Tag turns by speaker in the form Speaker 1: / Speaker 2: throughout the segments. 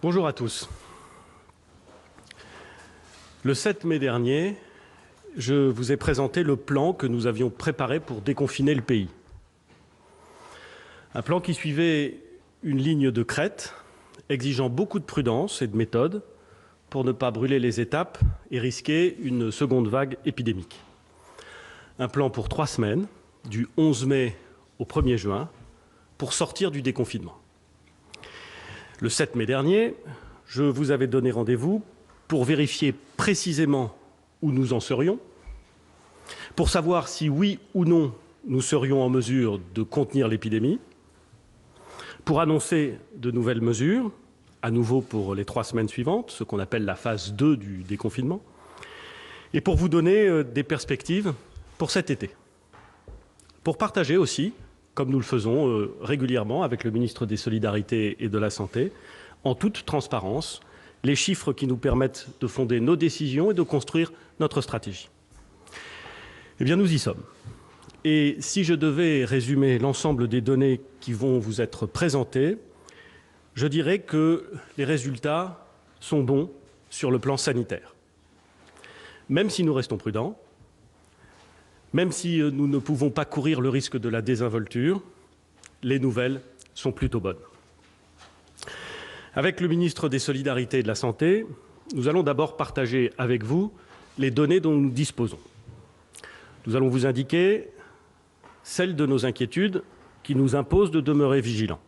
Speaker 1: Bonjour à tous. Le 7 mai dernier, je vous ai présenté le plan que nous avions préparé pour déconfiner le pays. Un plan qui suivait une ligne de crête, exigeant beaucoup de prudence et de méthode pour ne pas brûler les étapes et risquer une seconde vague épidémique. Un plan pour 3 semaines, du 11 mai au 1er juin, pour sortir du déconfinement. Le 7 mai dernier, je vous avais donné rendez-vous pour vérifier précisément où nous en serions, pour savoir si oui ou non nous serions en mesure de contenir l'épidémie, pour annoncer de nouvelles mesures, à nouveau pour les 3 semaines suivantes, ce qu'on appelle la phase 2 du déconfinement, et pour vous donner des perspectives pour cet été. Pour partager aussi, comme nous le faisons régulièrement avec le ministre des Solidarités et de la Santé, en toute transparence, les chiffres qui nous permettent de fonder nos décisions et de construire notre stratégie. Eh bien, nous y sommes. Et si je devais résumer l'ensemble des données qui vont vous être présentées, je dirais que les résultats sont bons sur le plan sanitaire. Même si nous restons prudents, même si nous ne pouvons pas courir le risque de la désinvolture, les nouvelles sont plutôt bonnes. Avec le ministre des Solidarités et de la Santé, nous allons d'abord partager avec vous les données dont nous disposons. Nous allons vous indiquer celles de nos inquiétudes qui nous imposent de demeurer vigilants.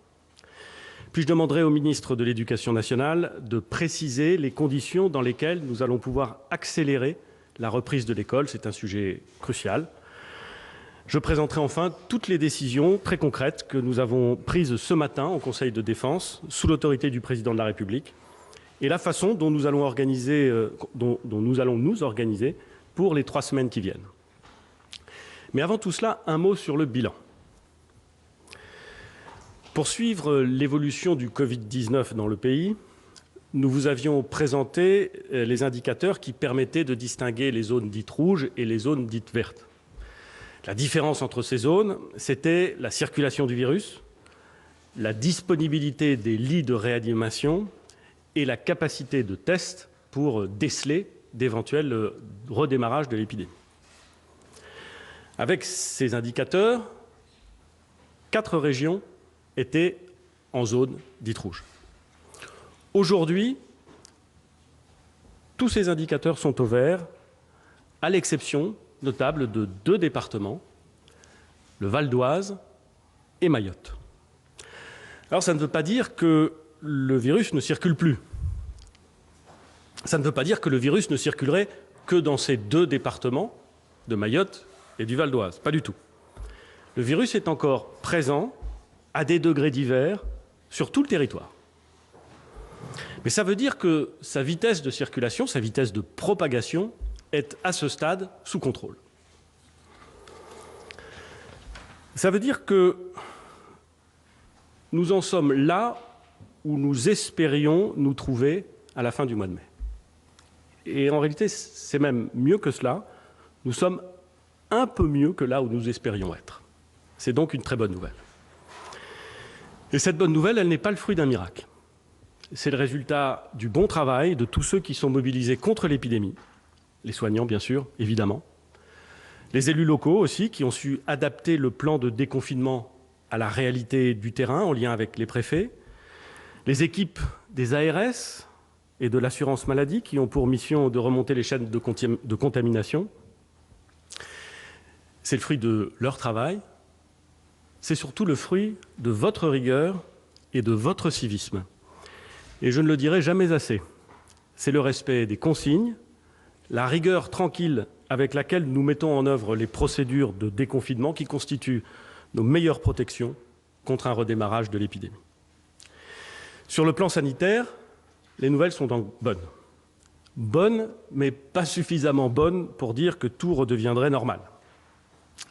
Speaker 1: Puis je demanderai au ministre de l'Éducation nationale de préciser les conditions dans lesquelles nous allons pouvoir accélérer la reprise de l'école. C'est un sujet crucial. Je présenterai enfin toutes les décisions très concrètes que nous avons prises ce matin au Conseil de défense, sous l'autorité du Président de la République, et la façon dont nous allons nous organiser pour les 3 semaines qui viennent. Mais avant tout cela, un mot sur le bilan. Pour suivre l'évolution du Covid-19 dans le pays, nous vous avions présenté les indicateurs qui permettaient de distinguer les zones dites rouges et les zones dites vertes. La différence entre ces zones, c'était la circulation du virus, la disponibilité des lits de réanimation et la capacité de test pour déceler d'éventuels redémarrages de l'épidémie. Avec ces indicateurs, 4 régions étaient en zone dite rouge. Aujourd'hui, tous ces indicateurs sont au vert, à l'exception notable de 2 départements, le Val d'Oise et Mayotte. Alors ça ne veut pas dire que le virus ne circule plus. Ça ne veut pas dire que le virus ne circulerait que dans ces 2 départements de Mayotte et du Val d'Oise. Pas du tout. Le virus est encore présent à des degrés divers sur tout le territoire. Mais ça veut dire que sa vitesse de circulation, sa vitesse de propagation est à ce stade sous contrôle. Ça veut dire que nous en sommes là où nous espérions nous trouver à la fin du mois de mai. Et en réalité, c'est même mieux que cela. Nous sommes un peu mieux que là où nous espérions être. C'est donc une très bonne nouvelle. Et cette bonne nouvelle, elle n'est pas le fruit d'un miracle. C'est le résultat du bon travail de tous ceux qui sont mobilisés contre l'épidémie, les soignants bien sûr, évidemment, les élus locaux aussi qui ont su adapter le plan de déconfinement à la réalité du terrain en lien avec les préfets, les équipes des ARS et de l'assurance maladie qui ont pour mission de remonter les chaînes de contamination. C'est le fruit de leur travail, c'est surtout le fruit de votre rigueur et de votre civisme. Et je ne le dirai jamais assez, c'est le respect des consignes, la rigueur tranquille avec laquelle nous mettons en œuvre les procédures de déconfinement qui constituent nos meilleures protections contre un redémarrage de l'épidémie. Sur le plan sanitaire, les nouvelles sont donc bonnes. Bonnes, mais pas suffisamment bonnes pour dire que tout redeviendrait normal.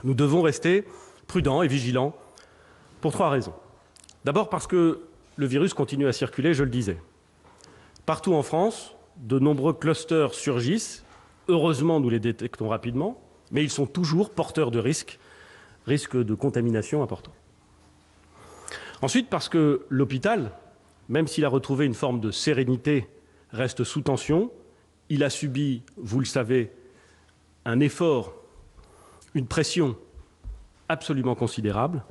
Speaker 1: Nous devons rester prudents et vigilants pour 3 raisons. D'abord parce que le virus continue à circuler, je le disais. Partout en France, de nombreux clusters surgissent. Heureusement, nous les détectons rapidement, mais ils sont toujours porteurs de risques de contamination importants. Ensuite, parce que l'hôpital même s'il a retrouvé une forme de sérénité, reste sous tension. Il a subi, vous le savez, un effort, une pression absolument considérable.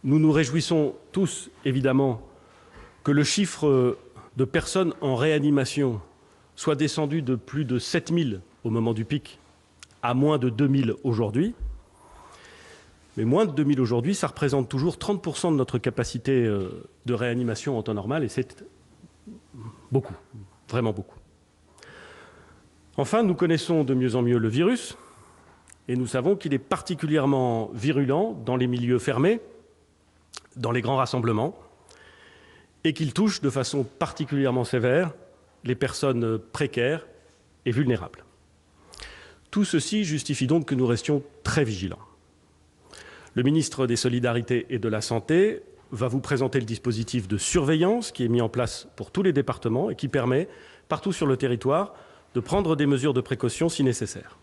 Speaker 1: Nous nous réjouissons tous, évidemment, que le chiffre de personnes en réanimation soit descendu de plus de 7000 au moment du pic à moins de 2000 aujourd'hui. Mais moins de 2000 aujourd'hui, ça représente toujours 30% de notre capacité de réanimation en temps normal, et c'est beaucoup, vraiment beaucoup. Enfin, nous connaissons de mieux en mieux le virus, et nous savons qu'il est particulièrement virulent dans les milieux fermés, dans les grands rassemblements, et qu'il touche de façon particulièrement sévère les personnes précaires et vulnérables. Tout ceci justifie donc que nous restions très vigilants. Le ministre des Solidarités et de la Santé va vous présenter le dispositif de surveillance qui est mis en place pour tous les départements et qui permet, partout sur le territoire, de prendre des mesures de précaution si nécessaire.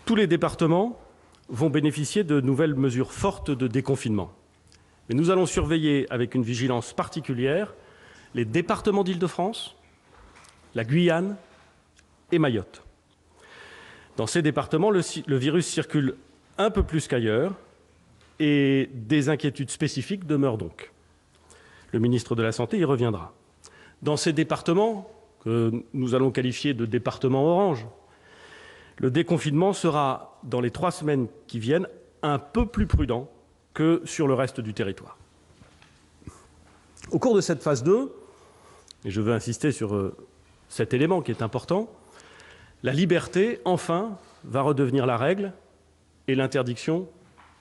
Speaker 1: Tous les départements vont bénéficier de nouvelles mesures fortes de déconfinement. Mais nous allons surveiller avec une vigilance particulière les départements d'Île-de-France, la Guyane et Mayotte. Dans ces départements, le virus circule un peu plus qu'ailleurs et des inquiétudes spécifiques demeurent donc. Le ministre de la Santé y reviendra. Dans ces départements, que nous allons qualifier de départements orange, le déconfinement sera, dans les 3 semaines qui viennent, un peu plus prudent que sur le reste du territoire. Au cours de cette phase 2, et je veux insister sur cet élément qui est important, la liberté, enfin, va redevenir la règle et l'interdiction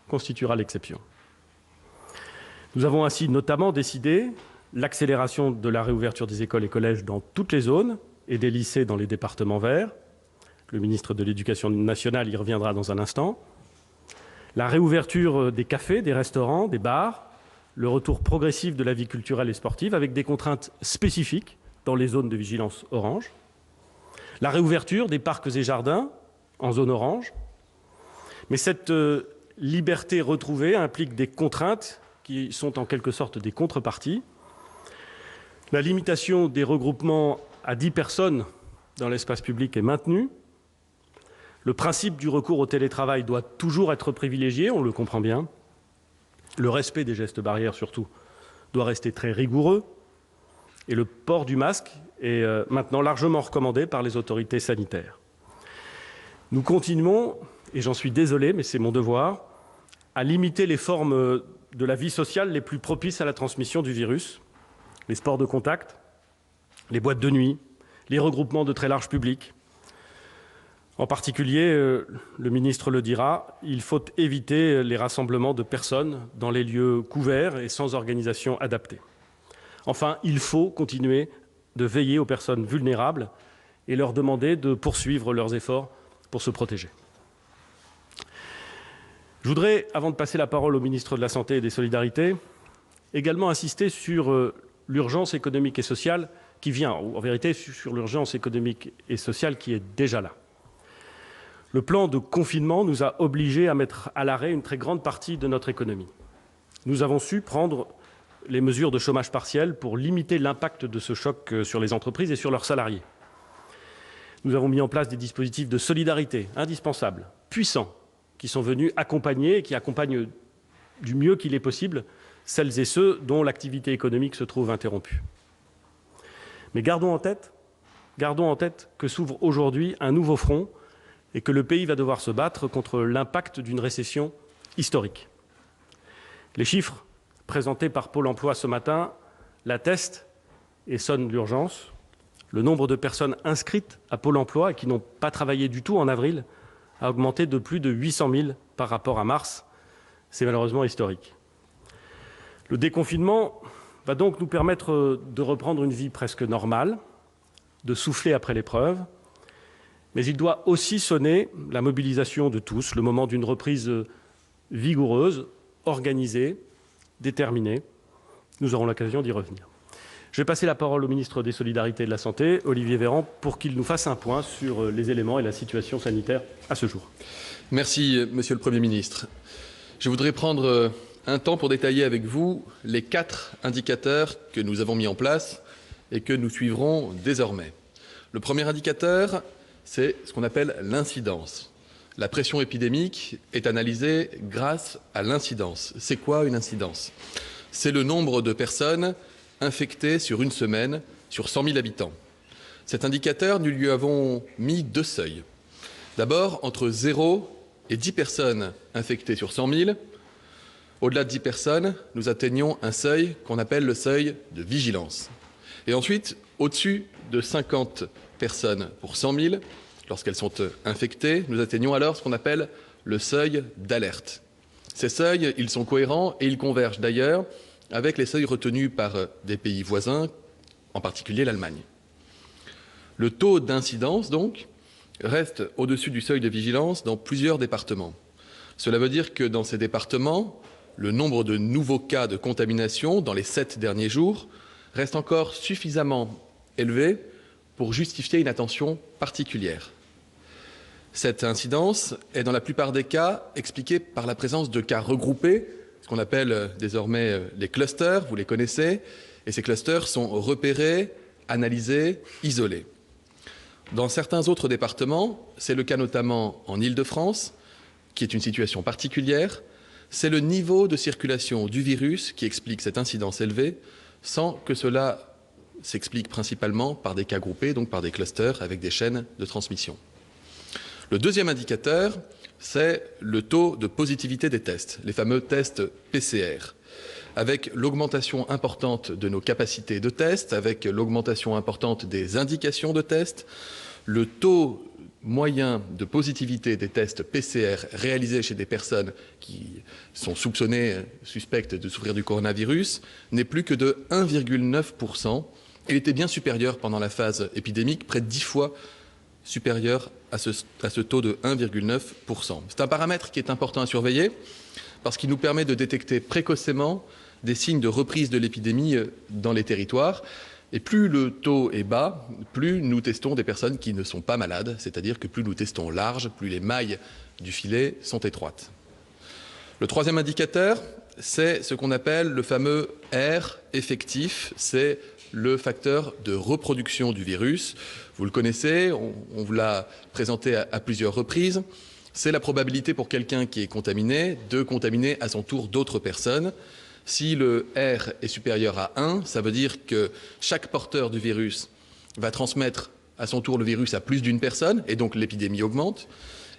Speaker 1: constituera l'exception. Nous avons ainsi notamment décidé l'accélération de la réouverture des écoles et collèges dans toutes les zones et des lycées dans les départements verts. Le ministre de l'Éducation nationale y reviendra dans un instant. La réouverture des cafés, des restaurants, des bars, le retour progressif de la vie culturelle et sportive avec des contraintes spécifiques dans les zones de vigilance orange. La réouverture des parcs et jardins en zone orange. Mais cette liberté retrouvée implique des contraintes qui sont en quelque sorte des contreparties. La limitation des regroupements à 10 personnes dans l'espace public est maintenue. Le principe du recours au télétravail doit toujours être privilégié, on le comprend bien. Le respect des gestes barrières, surtout, doit rester très rigoureux. Et le port du masque est maintenant largement recommandé par les autorités sanitaires. Nous continuons, et j'en suis désolé, mais c'est mon devoir, à limiter les formes de la vie sociale les plus propices à la transmission du virus, les sports de contact, les boîtes de nuit, les regroupements de très large public. En particulier, le ministre le dira, il faut éviter les rassemblements de personnes dans les lieux couverts et sans organisation adaptée. Enfin, il faut continuer de veiller aux personnes vulnérables et leur demander de poursuivre leurs efforts pour se protéger. Je voudrais, avant de passer la parole au ministre de la Santé et des Solidarités, également insister sur l'urgence économique et sociale qui vient, ou en vérité sur l'urgence économique et sociale qui est déjà là. Le plan de confinement nous a obligés à mettre à l'arrêt une très grande partie de notre économie. Nous avons su prendre les mesures de chômage partiel pour limiter l'impact de ce choc sur les entreprises et sur leurs salariés. Nous avons mis en place des dispositifs de solidarité indispensables, puissants, qui sont venus accompagner et qui accompagnent du mieux qu'il est possible celles et ceux dont l'activité économique se trouve interrompue. Mais gardons en tête que s'ouvre aujourd'hui un nouveau front et que le pays va devoir se battre contre l'impact d'une récession historique. Les chiffres présentés par Pôle emploi ce matin l'attestent et sonnent l'urgence. Le nombre de personnes inscrites à Pôle emploi et qui n'ont pas travaillé du tout en avril a augmenté de plus de 800 000 par rapport à mars. C'est malheureusement historique. Le déconfinement va donc nous permettre de reprendre une vie presque normale, de souffler après l'épreuve, mais il doit aussi sonner la mobilisation de tous, le moment d'une reprise vigoureuse, organisée, déterminée. Nous aurons l'occasion d'y revenir. Je vais passer la parole au ministre des Solidarités et de la Santé, Olivier Véran, pour qu'il nous fasse un point sur les éléments et la situation sanitaire à ce jour.
Speaker 2: Merci, Monsieur le Premier ministre. Je voudrais prendre un temps pour détailler avec vous les 4 indicateurs que nous avons mis en place et que nous suivrons désormais. Le premier indicateur, c'est ce qu'on appelle l'incidence. La pression épidémique est analysée grâce à l'incidence. C'est quoi une incidence? C'est le nombre de personnes infectées sur une semaine sur 100 000 habitants. Cet indicateur, nous lui avons mis 2 seuils. D'abord, entre 0 et 10 personnes infectées sur 100 000, au-delà de 10 personnes, nous atteignons un seuil qu'on appelle le seuil de vigilance. Et ensuite, au-dessus de 50 personnes pour 100 000, lorsqu'elles sont infectées, nous atteignons alors ce qu'on appelle le seuil d'alerte. Ces seuils, ils sont cohérents et ils convergent d'ailleurs avec les seuils retenus par des pays voisins, en particulier l'Allemagne. Le taux d'incidence, donc, reste au-dessus du seuil de vigilance dans plusieurs départements. Cela veut dire que dans ces départements, le nombre de nouveaux cas de contamination dans les 7 derniers jours reste encore suffisamment élevé pour justifier une attention particulière. Cette incidence est dans la plupart des cas expliquée par la présence de cas regroupés, ce qu'on appelle désormais les clusters, vous les connaissez, et ces clusters sont repérés, analysés, isolés. Dans certains autres départements, c'est le cas notamment en Île-de-France, qui est une situation particulière, c'est le niveau de circulation du virus qui explique cette incidence élevée, sans que cela s'explique principalement par des cas groupés, donc par des clusters avec des chaînes de transmission. Le deuxième indicateur, c'est le taux de positivité des tests, les fameux tests PCR. Avec l'augmentation importante de nos capacités de test, avec l'augmentation importante des indications de test, le taux moyen de positivité des tests PCR réalisés chez des personnes qui sont soupçonnées, suspectes de souffrir du coronavirus, n'est plus que de 1,9%. Il était bien supérieur pendant la phase épidémique, près de 10 fois supérieur à ce taux de 1,9%. C'est un paramètre qui est important à surveiller parce qu'il nous permet de détecter précocement des signes de reprise de l'épidémie dans les territoires. Et plus le taux est bas, plus nous testons des personnes qui ne sont pas malades, c'est-à-dire que plus nous testons large, plus les mailles du filet sont étroites. Le troisième indicateur, c'est ce qu'on appelle le fameux R effectif, c'est le facteur de reproduction du virus. Vous le connaissez, on vous l'a présenté à plusieurs reprises. C'est la probabilité pour quelqu'un qui est contaminé de contaminer à son tour d'autres personnes. Si le R est supérieur à 1, ça veut dire que chaque porteur du virus va transmettre à son tour le virus à plus d'une personne, et donc l'épidémie augmente.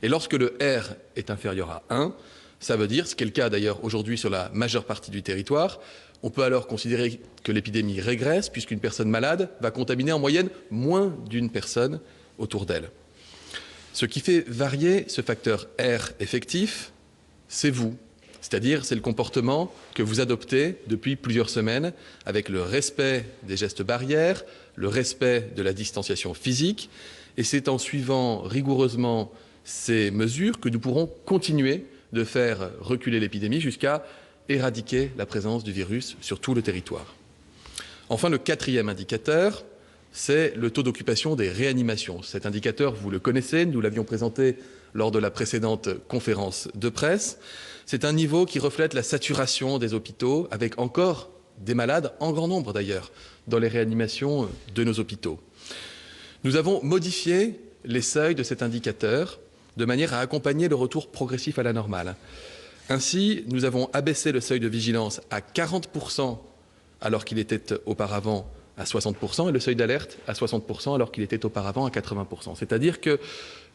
Speaker 2: Et lorsque le R est inférieur à 1, ça veut dire, ce qui est le cas d'ailleurs aujourd'hui sur la majeure partie du territoire, on peut alors considérer que l'épidémie régresse, puisqu'une personne malade va contaminer en moyenne moins d'une personne autour d'elle. Ce qui fait varier ce facteur R effectif, c'est vous. C'est-à-dire, c'est le comportement que vous adoptez depuis plusieurs semaines avec le respect des gestes barrières, le respect de la distanciation physique. Et c'est en suivant rigoureusement ces mesures que nous pourrons continuer de faire reculer l'épidémie jusqu'à éradiquer la présence du virus sur tout le territoire. Enfin, le quatrième indicateur, c'est le taux d'occupation des réanimations. Cet indicateur, vous le connaissez, nous l'avions présenté lors de la précédente conférence de presse. C'est un niveau qui reflète la saturation des hôpitaux, avec encore des malades, en grand nombre d'ailleurs, dans les réanimations de nos hôpitaux. Nous avons modifié les seuils de cet indicateur de manière à accompagner le retour progressif à la normale. Ainsi, nous avons abaissé le seuil de vigilance à 40% alors qu'il était auparavant à 60% et le seuil d'alerte à 60% alors qu'il était auparavant à 80%. C'est-à-dire que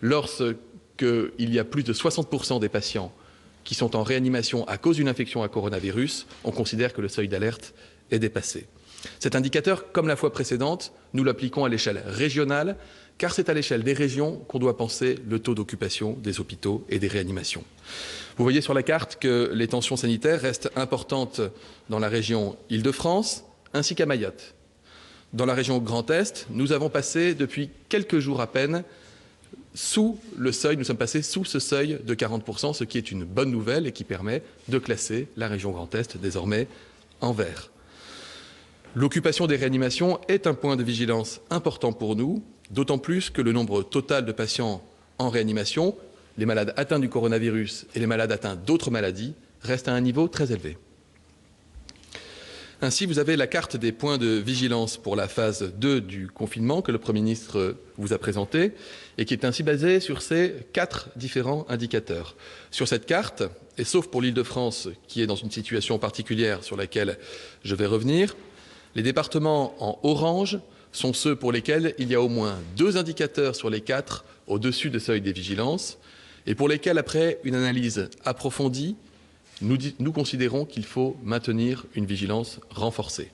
Speaker 2: lorsqu'il y a plus de 60% des patients qui sont en réanimation à cause d'une infection à coronavirus, on considère que le seuil d'alerte est dépassé. Cet indicateur, comme la fois précédente, nous l'appliquons à l'échelle régionale, car c'est à l'échelle des régions qu'on doit penser le taux d'occupation des hôpitaux et des réanimations. Vous voyez sur la carte que les tensions sanitaires restent importantes dans la région Île-de-France ainsi qu'à Mayotte. Dans la région Grand Est, nous avons passé depuis quelques jours à peine sous le seuil, nous sommes passés sous ce seuil de 40%, ce qui est une bonne nouvelle et qui permet de classer la région Grand Est désormais en vert. L'occupation des réanimations est un point de vigilance important pour nous, d'autant plus que le nombre total de patients en réanimation, les malades atteints du coronavirus et les malades atteints d'autres maladies, reste à un niveau très élevé. Ainsi, vous avez la carte des points de vigilance pour la phase 2 du confinement que le Premier ministre vous a présentée et qui est ainsi basée sur ces 4 différents indicateurs. Sur cette carte, et sauf pour l'Île-de-France qui est dans une situation particulière sur laquelle je vais revenir, les départements en orange sont ceux pour lesquels il y a au moins 2 indicateurs sur les 4 au-dessus des seuils des vigilances et pour lesquels, après une analyse approfondie, nous considérons qu'il faut maintenir une vigilance renforcée.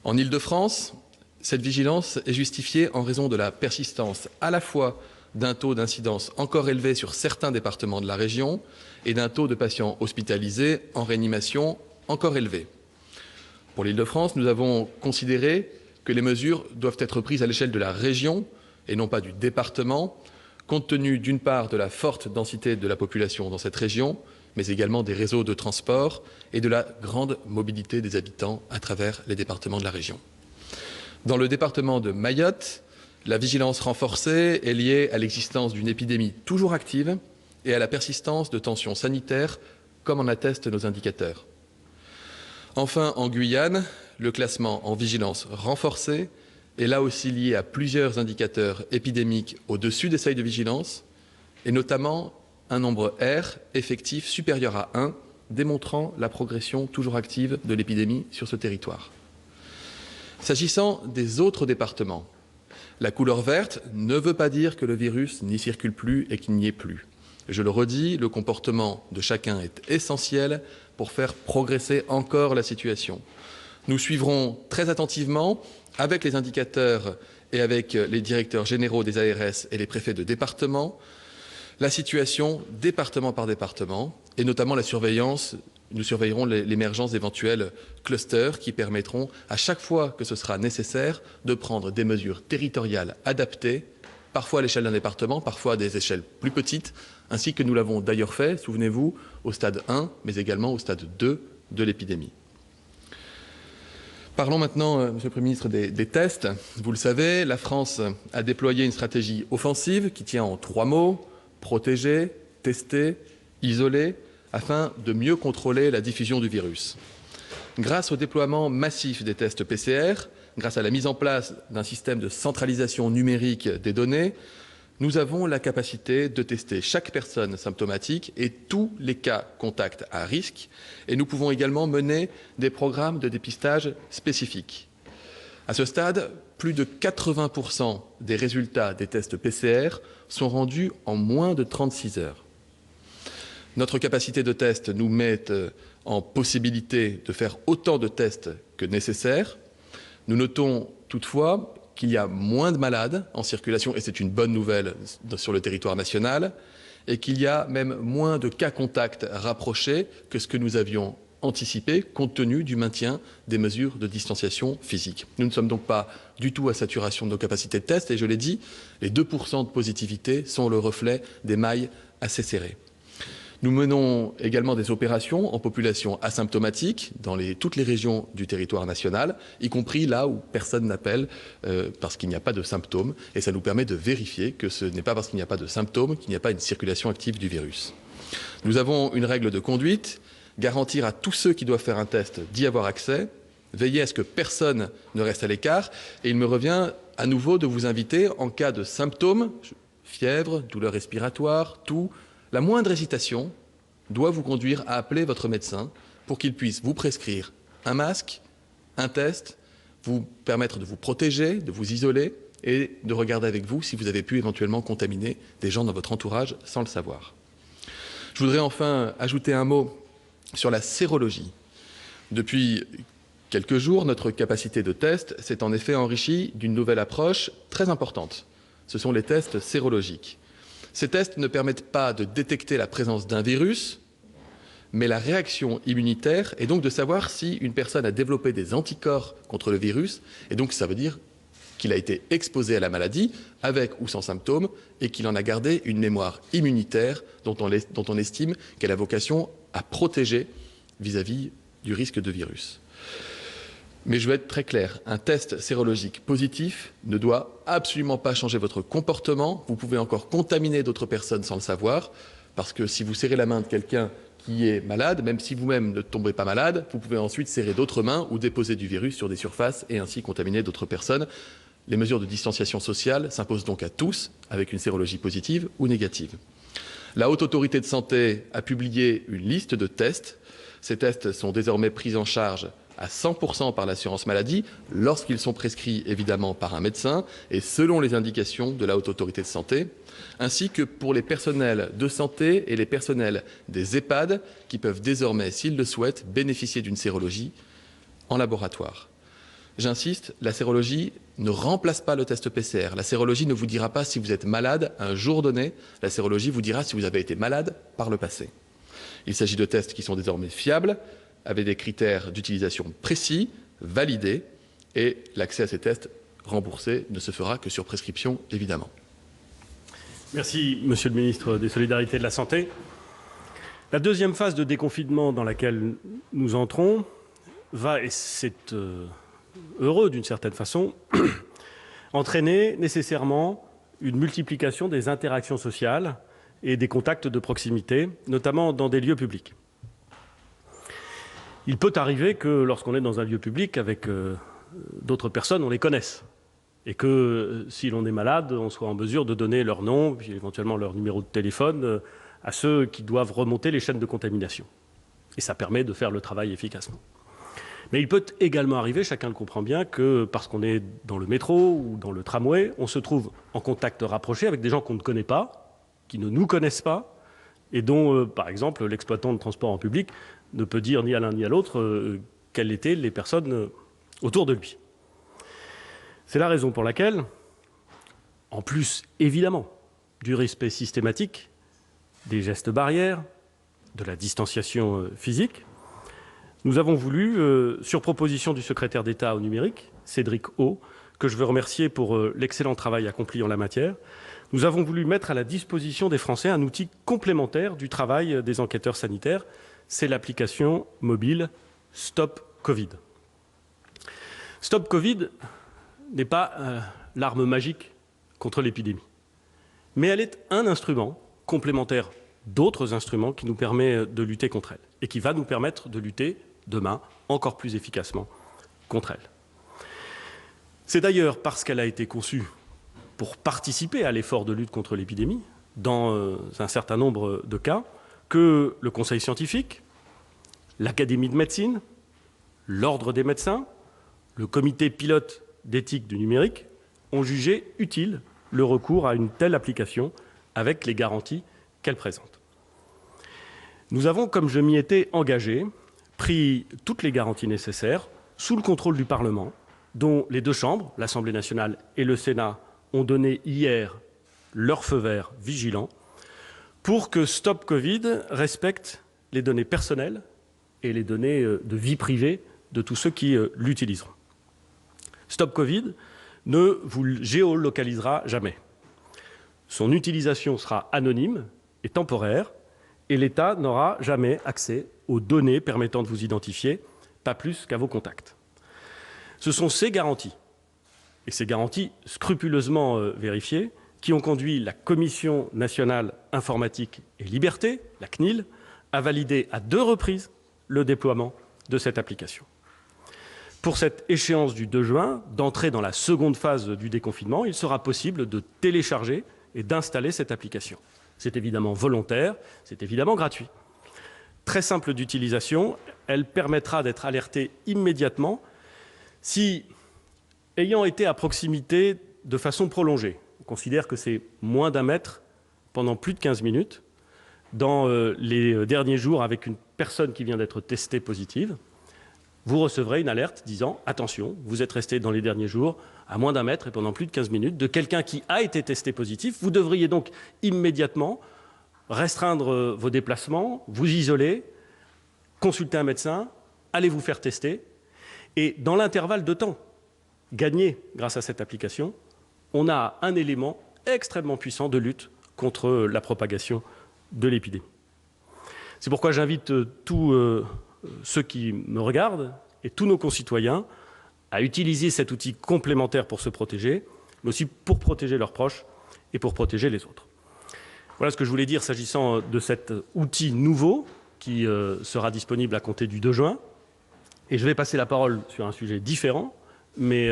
Speaker 2: En Île-de-France, cette vigilance est justifiée en raison de la persistance à la fois d'un taux d'incidence encore élevé sur certains départements de la région et d'un taux de patients hospitalisés en réanimation encore élevé. Pour l'Île-de-France, nous avons considéré que les mesures doivent être prises à l'échelle de la région et non pas du département, compte tenu d'une part de la forte densité de la population dans cette région, mais également des réseaux de transport et de la grande mobilité des habitants à travers les départements de la région. Dans le département de Mayotte, la vigilance renforcée est liée à l'existence d'une épidémie toujours active et à la persistance de tensions sanitaires, comme en attestent nos indicateurs. Enfin, en Guyane, le classement en vigilance renforcée est là aussi lié à plusieurs indicateurs épidémiques au-dessus des seuils de vigilance, et notamment un nombre R effectif supérieur à 1, démontrant la progression toujours active de l'épidémie sur ce territoire. S'agissant des autres départements, la couleur verte ne veut pas dire que le virus n'y circule plus et qu'il n'y est plus. Je le redis, le comportement de chacun est essentiel pour faire progresser encore la situation. Nous suivrons très attentivement, avec les indicateurs et avec les directeurs généraux des ARS et les préfets de département, la situation département par département et notamment la surveillance. Nous surveillerons l'émergence d'éventuels clusters qui permettront, à chaque fois que ce sera nécessaire, de prendre des mesures territoriales adaptées, parfois à l'échelle d'un département, parfois à des échelles plus petites, ainsi que nous l'avons d'ailleurs fait, souvenez-vous, au stade 1, mais également au stade 2 de l'épidémie. Parlons maintenant, Monsieur le Premier ministre, des tests. Vous le savez, la France a déployé une stratégie offensive qui tient en 3 mots: protéger, tester, isoler, afin de mieux contrôler la diffusion du virus. Grâce au déploiement massif des tests PCR, grâce à la mise en place d'un système de centralisation numérique des données, nous avons la capacité de tester chaque personne symptomatique et tous les cas contacts à risque, et nous pouvons également mener des programmes de dépistage spécifiques. À ce stade, plus de 80% des résultats des tests PCR sont rendus en moins de 36 heures. Notre capacité de test nous met en possibilité de faire autant de tests que nécessaire. Nous notons toutefois qu'il y a moins de malades en circulation, et c'est une bonne nouvelle sur le territoire national, et qu'il y a même moins de cas contacts rapprochés que ce que nous avions anticipé, compte tenu du maintien des mesures de distanciation physique. Nous ne sommes donc pas du tout à saturation de nos capacités de test, et je l'ai dit, les 2% de positivité sont le reflet des mailles assez serrées. Nous menons également des opérations en population asymptomatique dans toutes les régions du territoire national, y compris là où personne n'appelle parce qu'il n'y a pas de symptômes. Et ça nous permet de vérifier que ce n'est pas parce qu'il n'y a pas de symptômes qu'il n'y a pas une circulation active du virus. Nous avons une règle de conduite: garantir à tous ceux qui doivent faire un test d'y avoir accès, veiller à ce que personne ne reste à l'écart. Et il me revient à nouveau de vous inviter, en cas de symptômes, fièvre, douleur respiratoire, toux, la moindre hésitation doit vous conduire à appeler votre médecin pour qu'il puisse vous prescrire un masque, un test, vous permettre de vous protéger, de vous isoler et de regarder avec vous si vous avez pu éventuellement contaminer des gens dans votre entourage sans le savoir. Je voudrais enfin ajouter un mot sur la sérologie. Depuis quelques jours, notre capacité de test s'est en effet enrichie d'une nouvelle approche très importante. Ce sont les tests sérologiques. Ces tests ne permettent pas de détecter la présence d'un virus, mais la réaction immunitaire, et donc de savoir si une personne a développé des anticorps contre le virus, et donc ça veut dire qu'il a été exposé à la maladie, avec ou sans symptômes, et qu'il en a gardé une mémoire immunitaire dont on estime qu'elle a vocation à protéger vis-à-vis du risque de virus. Mais je veux être très clair, un test sérologique positif ne doit absolument pas changer votre comportement. Vous pouvez encore contaminer d'autres personnes sans le savoir, parce que si vous serrez la main de quelqu'un qui est malade, même si vous-même ne tombez pas malade, vous pouvez ensuite serrer d'autres mains ou déposer du virus sur des surfaces et ainsi contaminer d'autres personnes. Les mesures de distanciation sociale s'imposent donc à tous, avec une sérologie positive ou négative. La Haute Autorité de Santé a publié une liste de tests. Ces tests sont désormais pris en charge à 100% par l'assurance maladie, lorsqu'ils sont prescrits évidemment par un médecin et selon les indications de la Haute Autorité de Santé, ainsi que pour les personnels de santé et les personnels des EHPAD qui peuvent désormais, s'ils le souhaitent, bénéficier d'une sérologie en laboratoire. J'insiste, la sérologie ne remplace pas le test PCR. La sérologie ne vous dira pas si vous êtes malade un jour donné. La sérologie vous dira si vous avez été malade par le passé. Il s'agit de tests qui sont désormais fiables, avec des critères d'utilisation précis, validés, et l'accès à ces tests remboursés ne se fera que sur prescription, évidemment.
Speaker 1: Merci, Monsieur le ministre des Solidarités et de la Santé. La deuxième phase de déconfinement dans laquelle nous entrons va, et c'est heureux d'une certaine façon, entraîner nécessairement une multiplication des interactions sociales et des contacts de proximité, notamment dans des lieux publics. Il peut arriver que lorsqu'on est dans un lieu public avec d'autres personnes, on les connaisse. Et que si l'on est malade, on soit en mesure de donner leur nom, puis éventuellement leur numéro de téléphone, à ceux qui doivent remonter les chaînes de contamination. Et ça permet de faire le travail efficacement. Mais il peut également arriver, chacun le comprend bien, que parce qu'on est dans le métro ou dans le tramway, on se trouve en contact rapproché avec des gens qu'on ne connaît pas, qui ne nous connaissent pas, et dont, par exemple, l'exploitant de transport en public ne peut dire ni à l'un ni à l'autre quelles étaient les personnes autour de lui. C'est la raison pour laquelle, en plus, évidemment, du respect systématique des gestes barrières, de la distanciation physique, nous avons voulu, sur proposition du secrétaire d'État au numérique, Cédric O, que je veux remercier pour l'excellent travail accompli en la matière, nous avons voulu mettre à la disposition des Français un outil complémentaire du travail des enquêteurs sanitaires, c'est l'application mobile Stop Covid. Stop Covid n'est pas l'arme magique contre l'épidémie, mais elle est un instrument complémentaire d'autres instruments qui nous permet de lutter contre elle et qui va nous permettre de lutter demain encore plus efficacement contre elle. C'est d'ailleurs parce qu'elle a été conçue pour participer à l'effort de lutte contre l'épidémie, dans un certain nombre de cas, que le Conseil scientifique, l'Académie de médecine, l'Ordre des médecins, le Comité pilote d'éthique du numérique ont jugé utile le recours à une telle application avec les garanties qu'elle présente. Nous avons, comme je m'y étais engagé, pris toutes les garanties nécessaires sous le contrôle du Parlement, dont les deux chambres, l'Assemblée nationale et le Sénat, ont donné hier leur feu vert vigilant pour que Stop Covid respecte les données personnelles et les données de vie privée de tous ceux qui l'utiliseront. Stop Covid ne vous géolocalisera jamais. Son utilisation sera anonyme et temporaire et l'État n'aura jamais accès aux données permettant de vous identifier, pas plus qu'à vos contacts. Ce sont ces garanties, et ces garanties scrupuleusement vérifiées, qui ont conduit la Commission nationale informatique et liberté, la CNIL, à valider à 2 reprises le déploiement de cette application. Pour cette échéance du 2 juin, d'entrer dans la seconde phase du déconfinement, il sera possible de télécharger et d'installer cette application. C'est évidemment volontaire, c'est évidemment gratuit. Très simple d'utilisation, elle permettra d'être alerté immédiatement si, ayant été à proximité de façon prolongée, on considère que c'est moins d'1 mètre pendant plus de 15 minutes, dans les derniers jours avec une personne qui vient d'être testée positive, vous recevrez une alerte disant « Attention, vous êtes resté dans les derniers jours à moins d'1 mètre et pendant plus de 15 minutes de quelqu'un qui a été testé positif. Vous devriez donc immédiatement restreindre vos déplacements, vous isoler, consulter un médecin, aller vous faire tester. Et dans l'intervalle de temps gagné grâce à cette application, on a un élément extrêmement puissant de lutte contre la propagation de l'épidémie. C'est pourquoi j'invite tous ceux qui me regardent et tous nos concitoyens à utiliser cet outil complémentaire pour se protéger, mais aussi pour protéger leurs proches et pour protéger les autres. Voilà ce que je voulais dire s'agissant de cet outil nouveau qui sera disponible à compter du 2 juin. Et je vais passer la parole sur un sujet différent, mais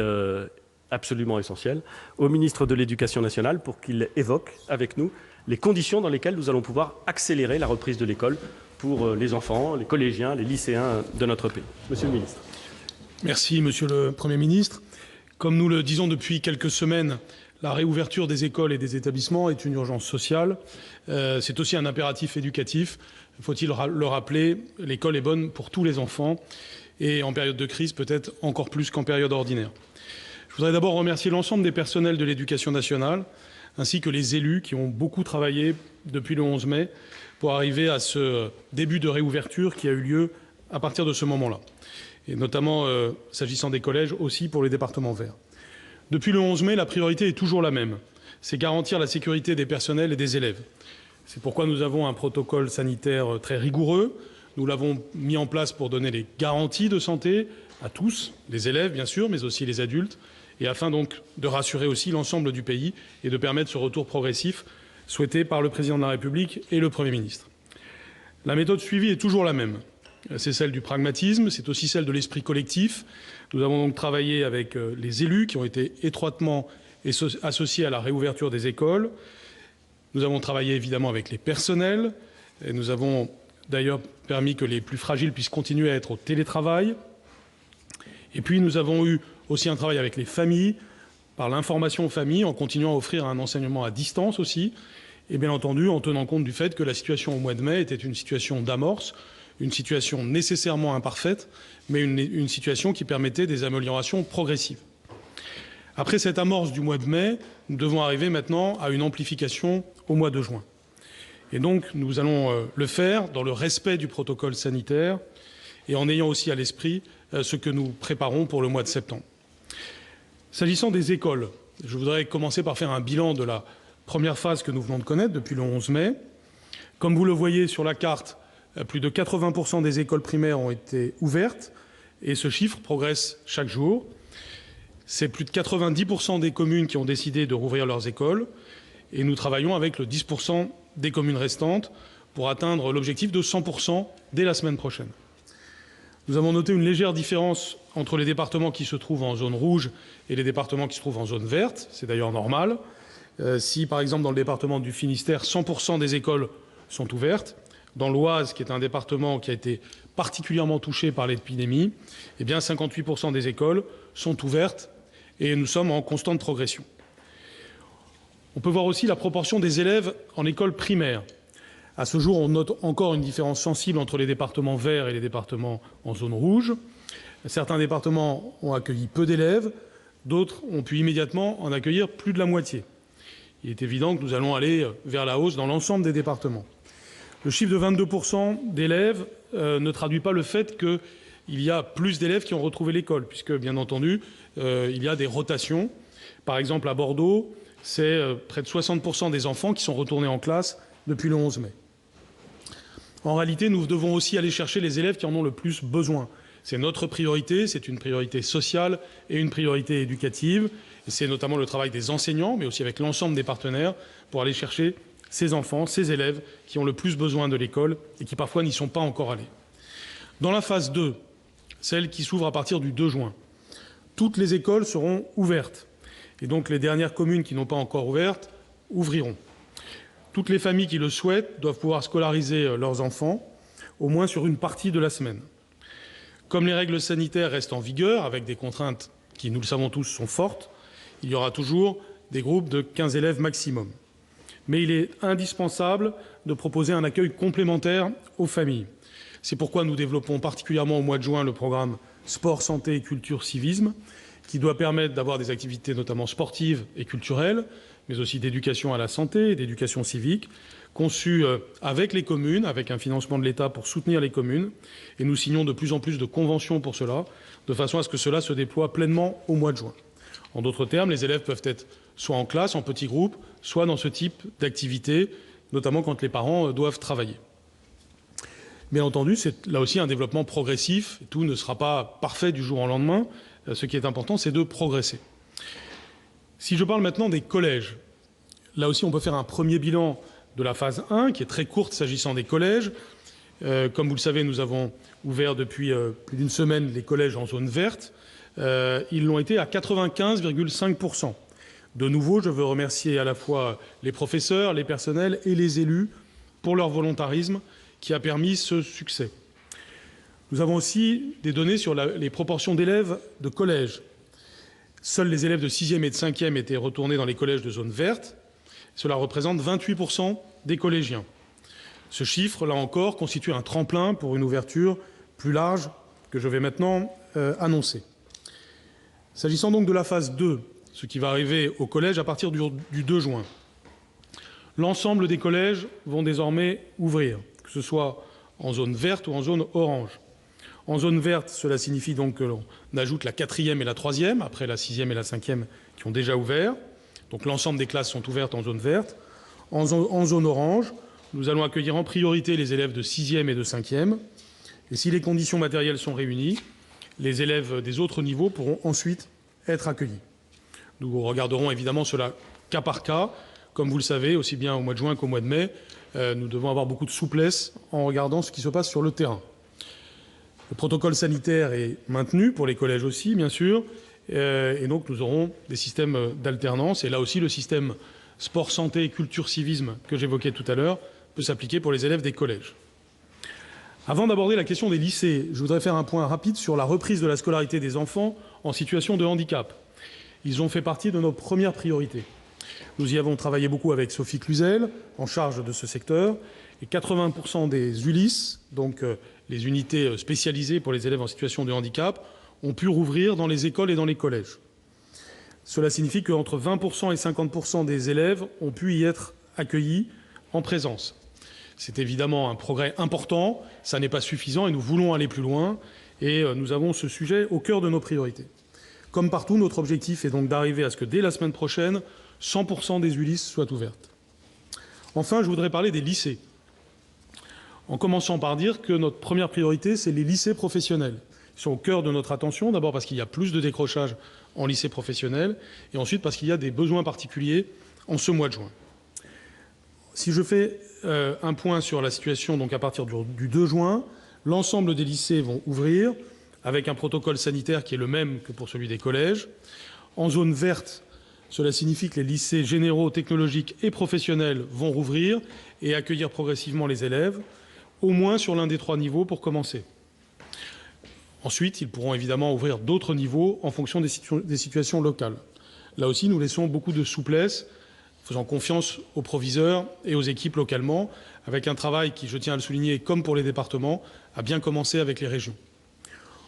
Speaker 1: absolument essentiel, au ministre de l'Éducation nationale pour qu'il évoque avec nous les conditions dans lesquelles nous allons pouvoir accélérer la reprise de l'école pour les enfants, les collégiens, les lycéens de notre pays. Monsieur le ministre.
Speaker 3: Merci, Monsieur le Premier ministre. Comme nous le disons depuis quelques semaines, la réouverture des écoles et des établissements est une urgence sociale. C'est aussi un impératif éducatif. Faut-il le rappeler, l'école est bonne pour tous les enfants et en période de crise, peut-être encore plus qu'en période ordinaire. Je voudrais d'abord remercier l'ensemble des personnels de l'Éducation nationale ainsi que les élus qui ont beaucoup travaillé depuis le 11 mai pour arriver à ce début de réouverture qui a eu lieu à partir de ce moment-là. Et notamment, s'agissant des collèges, aussi pour les départements verts. Depuis le 11 mai, la priorité est toujours la même. C'est garantir la sécurité des personnels et des élèves. C'est pourquoi nous avons un protocole sanitaire très rigoureux. Nous l'avons mis en place pour donner les garanties de santé à tous, les élèves bien sûr, mais aussi les adultes, et afin donc de rassurer aussi l'ensemble du pays et de permettre ce retour progressif souhaité par le Président de la République et le Premier ministre. La méthode suivie est toujours la même. C'est celle du pragmatisme, c'est aussi celle de l'esprit collectif. Nous avons donc travaillé avec les élus qui ont été étroitement associés à la réouverture des écoles. Nous avons travaillé évidemment avec les personnels et nous avons d'ailleurs permis que les plus fragiles puissent continuer à être au télétravail. Et puis nous avons eu aussi un travail avec les familles, par l'information aux familles, en continuant à offrir un enseignement à distance aussi, et bien entendu en tenant compte du fait que la situation au mois de mai était une situation d'amorce, une situation nécessairement imparfaite, mais une situation qui permettait des améliorations progressives. Après cette amorce du mois de mai, nous devons arriver maintenant à une amplification au mois de juin. Et donc nous allons le faire dans le respect du protocole sanitaire et en ayant aussi à l'esprit ce que nous préparons pour le mois de septembre. S'agissant des écoles, je voudrais commencer par faire un bilan de la première phase que nous venons de connaître depuis le 11 mai. Comme vous le voyez sur la carte, plus de 80% des écoles primaires ont été ouvertes et ce chiffre progresse chaque jour. C'est plus de 90% des communes qui ont décidé de rouvrir leurs écoles et nous travaillons avec le 10% des communes restantes pour atteindre l'objectif de 100% dès la semaine prochaine. Nous avons noté une légère différence entre les départements qui se trouvent en zone rouge et les départements qui se trouvent en zone verte. C'est d'ailleurs normal. Si, par exemple, dans le département du Finistère, 100% des écoles sont ouvertes, dans l'Oise, qui est un département qui a été particulièrement touché par l'épidémie, eh bien 58% des écoles sont ouvertes et nous sommes en constante progression. On peut voir aussi la proportion des élèves en école primaire. À ce jour, on note encore une différence sensible entre les départements verts et les départements en zone rouge. Certains départements ont accueilli peu d'élèves, d'autres ont pu immédiatement en accueillir plus de la moitié. Il est évident que nous allons aller vers la hausse dans l'ensemble des départements. Le chiffre de 22% d'élèves ne traduit pas le fait qu'il y a plus d'élèves qui ont retrouvé l'école, puisque, bien entendu, il y a des rotations. Par exemple, à Bordeaux, c'est près de 60% des enfants qui sont retournés en classe depuis le 11 mai. En réalité, nous devons aussi aller chercher les élèves qui en ont le plus besoin. C'est notre priorité, c'est une priorité sociale et une priorité éducative. Et c'est notamment le travail des enseignants, mais aussi avec l'ensemble des partenaires, pour aller chercher ces enfants, ces élèves qui ont le plus besoin de l'école et qui parfois n'y sont pas encore allés. Dans la phase 2, celle qui s'ouvre à partir du 2 juin, toutes les écoles seront ouvertes. Et donc les dernières communes qui n'ont pas encore ouvertes ouvriront. Toutes les familles qui le souhaitent doivent pouvoir scolariser leurs enfants, au moins sur une partie de la semaine. Comme les règles sanitaires restent en vigueur, avec des contraintes qui, nous le savons tous, sont fortes, il y aura toujours des groupes de 15 élèves maximum. Mais il est indispensable de proposer un accueil complémentaire aux familles. C'est pourquoi nous développons particulièrement au mois de juin le programme Sport, Santé, Culture, Civisme, qui doit permettre d'avoir des activités notamment sportives et culturelles, mais aussi d'éducation à la santé et d'éducation civique, conçues avec les communes, avec un financement de l'État pour soutenir les communes. Et nous signons de plus en plus de conventions pour cela, de façon à ce que cela se déploie pleinement au mois de juin. En d'autres termes, les élèves peuvent être soit en classe, en petits groupes, soit dans ce type d'activité, notamment quand les parents doivent travailler. Bien entendu, c'est là aussi un développement progressif. Tout ne sera pas parfait du jour au lendemain. Ce qui est important, c'est de progresser. Si je parle maintenant des collèges, là aussi on peut faire un premier bilan de la phase 1, qui est très courte s'agissant des collèges, Comme vous le savez, nous avons ouvert depuis plus d'une semaine les collèges en zone verte. Ils l'ont été à 95,5%. De nouveau, je veux remercier à la fois les professeurs, les personnels et les élus pour leur volontarisme qui a permis ce succès. Nous avons aussi des données sur les proportions d'élèves de collège. Seuls les élèves de 6e et de 5e étaient retournés dans les collèges de zone verte. Cela représente 28% des collégiens. Ce chiffre, là encore, constitue un tremplin pour une ouverture plus large que je vais maintenant annoncer. S'agissant donc de la phase 2, ce qui va arriver au collège à partir du 2 juin, l'ensemble des collèges vont désormais ouvrir, que ce soit en zone verte ou en zone orange. En zone verte, cela signifie donc que l'on ajoute la 4e et la 3e, après la 6e et la 5e qui ont déjà ouvert. Donc l'ensemble des classes sont ouvertes en zone verte. En zone orange, nous allons accueillir en priorité les élèves de 6e et de 5e. Et si les conditions matérielles sont réunies, les élèves des autres niveaux pourront ensuite être accueillis. Nous regarderons évidemment cela cas par cas. Comme vous le savez, aussi bien au mois de juin qu'au mois de mai, nous devons avoir beaucoup de souplesse en regardant ce qui se passe sur le terrain. Le protocole sanitaire est maintenu pour les collèges aussi, bien sûr, et donc nous aurons des systèmes d'alternance. Et là aussi, le système sport, santé, culture, civisme que j'évoquais tout à l'heure peut s'appliquer pour les élèves des collèges. Avant d'aborder la question des lycées, je voudrais faire un point rapide sur la reprise de la scolarité des enfants en situation de handicap. Ils ont fait partie de nos premières priorités. Nous y avons travaillé beaucoup avec Sophie Cluzel, en charge de ce secteur, et 80% des ULIS, donc les unités spécialisées pour les élèves en situation de handicap, ont pu rouvrir dans les écoles et dans les collèges. Cela signifie qu'entre 20% et 50% des élèves ont pu y être accueillis en présence. C'est évidemment un progrès important, ça n'est pas suffisant et nous voulons aller plus loin, et nous avons ce sujet au cœur de nos priorités. Comme partout, notre objectif est donc d'arriver à ce que dès la semaine prochaine, 100% des ULIS soient ouvertes. Enfin, je voudrais parler des lycées, en commençant par dire que notre première priorité, c'est les lycées professionnels. Ils sont au cœur de notre attention, d'abord parce qu'il y a plus de décrochage en lycée professionnel, et ensuite parce qu'il y a des besoins particuliers en ce mois de juin. Si je fais un point sur la situation donc à partir du 2 juin, l'ensemble des lycées vont ouvrir avec un protocole sanitaire qui est le même que pour celui des collèges. En zone verte, cela signifie que les lycées généraux, technologiques et professionnels vont rouvrir et accueillir progressivement les élèves, au moins sur l'un des 3 niveaux pour commencer. Ensuite, ils pourront évidemment ouvrir d'autres niveaux en fonction des situations locales. Là aussi, nous laissons beaucoup de souplesse, faisant confiance aux proviseurs et aux équipes localement, avec un travail qui, je tiens à le souligner, comme pour les départements, a bien commencé avec les régions.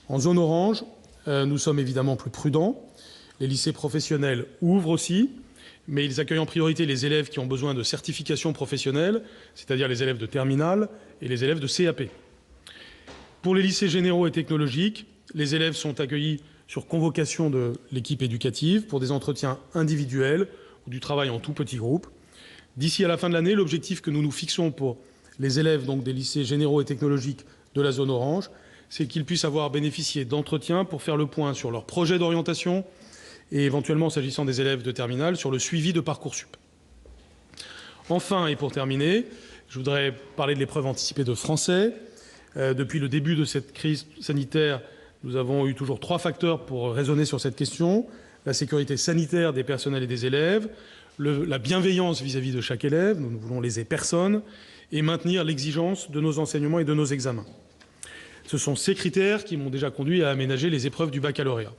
Speaker 3: En zone orange, nous sommes évidemment plus prudents. Les lycées professionnels ouvrent aussi, mais ils accueillent en priorité les élèves qui ont besoin de certification professionnelle, c'est-à-dire les élèves de terminale et les élèves de CAP. Pour les lycées généraux et technologiques, les élèves sont accueillis sur convocation de l'équipe éducative pour des entretiens individuels ou du travail en tout petit groupe. D'ici à la fin de l'année, l'objectif que nous nous fixons pour les élèves donc, des lycées généraux et technologiques de la zone orange, c'est qu'ils puissent avoir bénéficié d'entretiens pour faire le point sur leur projet d'orientation et éventuellement, s'agissant des élèves de terminale, sur le suivi de Parcoursup. Enfin, et pour terminer, je voudrais parler de l'épreuve anticipée de français. Depuis le début de cette crise sanitaire, nous avons eu toujours 3 facteurs pour raisonner sur cette question. La sécurité sanitaire des personnels et des élèves, la bienveillance vis-à-vis de chaque élève, nous ne voulons léser personne, et maintenir l'exigence de nos enseignements et de nos examens. Ce sont ces critères qui m'ont déjà conduit à aménager les épreuves du baccalauréat.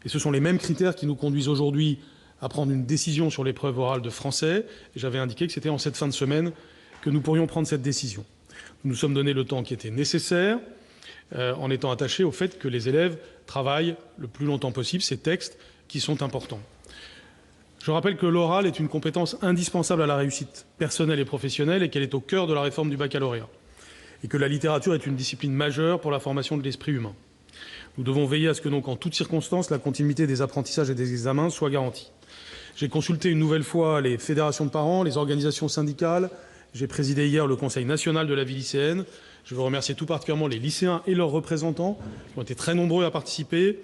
Speaker 3: Et ce sont les mêmes critères qui nous conduisent aujourd'hui à prendre une décision sur l'épreuve orale de français. Et j'avais indiqué que c'était en cette fin de semaine que nous pourrions prendre cette décision. Nous nous sommes donné le temps qui était nécessaire, en étant attachés au fait que les élèves travaillent le plus longtemps possible ces textes qui sont importants. Je rappelle que l'oral est une compétence indispensable à la réussite personnelle et professionnelle et qu'elle est au cœur de la réforme du baccalauréat. Et que la littérature est une discipline majeure pour la formation de l'esprit humain. Nous devons veiller à ce que, donc, en toutes circonstances, la continuité des apprentissages et des examens soit garantie. J'ai consulté une nouvelle fois les fédérations de parents, les organisations syndicales. J'ai présidé hier le Conseil national de la vie lycéenne. Je veux remercier tout particulièrement les lycéens et leurs représentants qui ont été très nombreux à participer.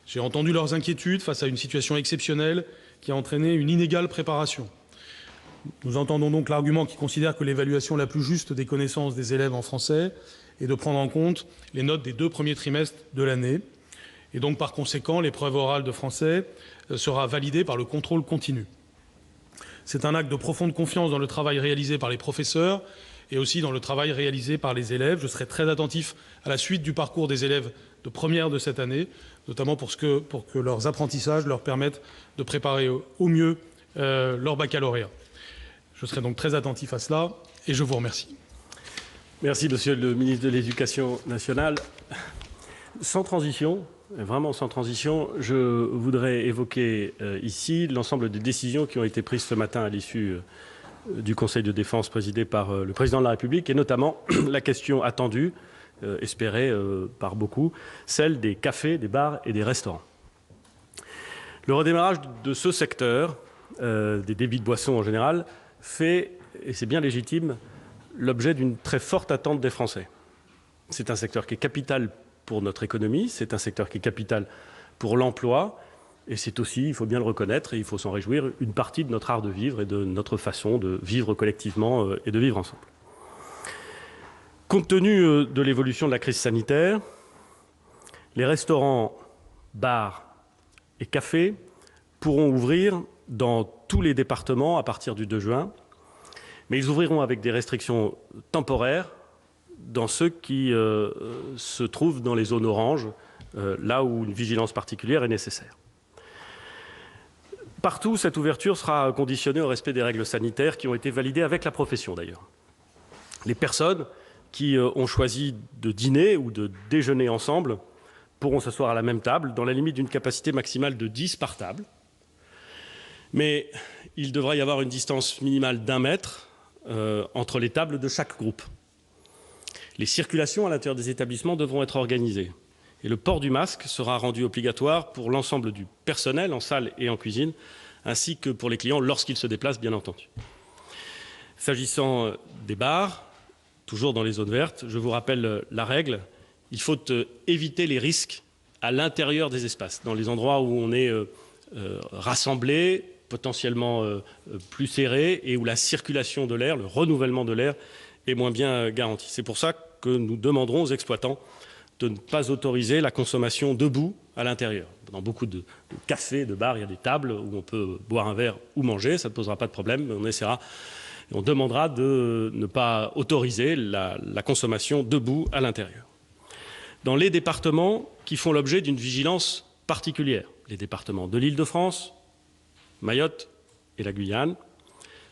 Speaker 3: J'ai entendu leurs inquiétudes face à une situation exceptionnelle qui a entraîné une inégale préparation. Nous entendons donc l'argument qui considère que l'évaluation la plus juste des connaissances des élèves en français est de prendre en compte les notes des 2 premiers trimestres de l'année. Et donc, par conséquent, l'épreuve orale de français sera validée par le contrôle continu. C'est un acte de profonde confiance dans le travail réalisé par les professeurs et aussi dans le travail réalisé par les élèves. Je serai très attentif à la suite du parcours des élèves de première de cette année, notamment pour que leurs apprentissages leur permettent de préparer au mieux leur baccalauréat. Je serai donc très attentif à cela et je vous remercie.
Speaker 1: Merci, Monsieur le ministre de l'Éducation nationale. Sans transition, vraiment sans transition, je voudrais évoquer ici l'ensemble des décisions qui ont été prises ce matin à l'issue du Conseil de défense présidé par le Président de la République, et notamment la question attendue, espérée par beaucoup, celle des cafés, des bars et des restaurants. Le redémarrage de ce secteur, des débits de boissons en général, fait, et c'est bien légitime, l'objet d'une très forte attente des Français. C'est un secteur qui est capital pour notre économie, c'est un secteur qui est capital pour l'emploi, et c'est aussi, il faut bien le reconnaître, et il faut s'en réjouir, une partie de notre art de vivre et de notre façon de vivre collectivement et de vivre ensemble. Compte tenu de l'évolution de la crise sanitaire, les restaurants, bars et cafés pourront ouvrir dans tous les départements à partir du 2 juin, mais ils ouvriront avec des restrictions temporaires dans ceux qui se trouvent dans les zones oranges, là où une vigilance particulière est nécessaire. Partout, cette ouverture sera conditionnée au respect des règles sanitaires qui ont été validées avec la profession d'ailleurs. Les personnes qui ont choisi de dîner ou de déjeuner ensemble pourront s'asseoir à la même table dans la limite d'une capacité maximale de 10 par table. Mais il devra y avoir une distance minimale d'1 mètre entre les tables de chaque groupe. Les circulations à l'intérieur des établissements devront être organisées et le port du masque sera rendu obligatoire pour l'ensemble du personnel en salle et en cuisine, ainsi que pour les clients lorsqu'ils se déplacent, bien entendu. S'agissant des bars, toujours dans les zones vertes, je vous rappelle la règle, il faut éviter les risques à l'intérieur des espaces, dans les endroits où on est rassemblés, potentiellement plus serrés et où la circulation de l'air, le renouvellement de l'air est moins bien garanti. C'est pour ça que nous demanderons aux exploitants de ne pas autoriser la consommation debout à l'intérieur. Dans beaucoup de cafés, de bars, il y a des tables où on peut boire un verre ou manger, ça ne posera pas de problème, mais on essaiera et on demandera de ne pas autoriser la consommation debout à l'intérieur. Dans les départements qui font l'objet d'une vigilance particulière, les départements de l'Île-de-France, Mayotte et la Guyane,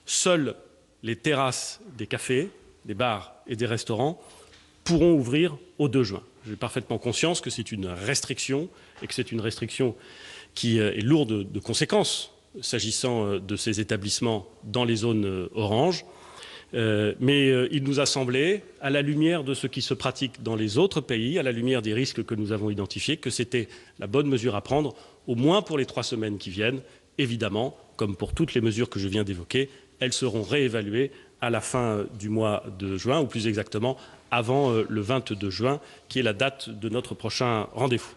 Speaker 1: seules les terrasses des cafés, des bars et des restaurants pourront ouvrir au 2 juin. J'ai parfaitement conscience que c'est une restriction et que c'est une restriction qui est lourde de conséquences s'agissant de ces établissements dans les zones oranges. Mais il nous a semblé, à la lumière de ce qui se pratique dans les autres pays, à la lumière des risques que nous avons identifiés, que c'était la bonne mesure à prendre, au moins pour les 3 semaines qui viennent. Évidemment, comme pour toutes les mesures que je viens d'évoquer, elles seront réévaluées à la fin du mois de juin, ou plus exactement avant le 22 juin, qui est la date de notre prochain rendez-vous.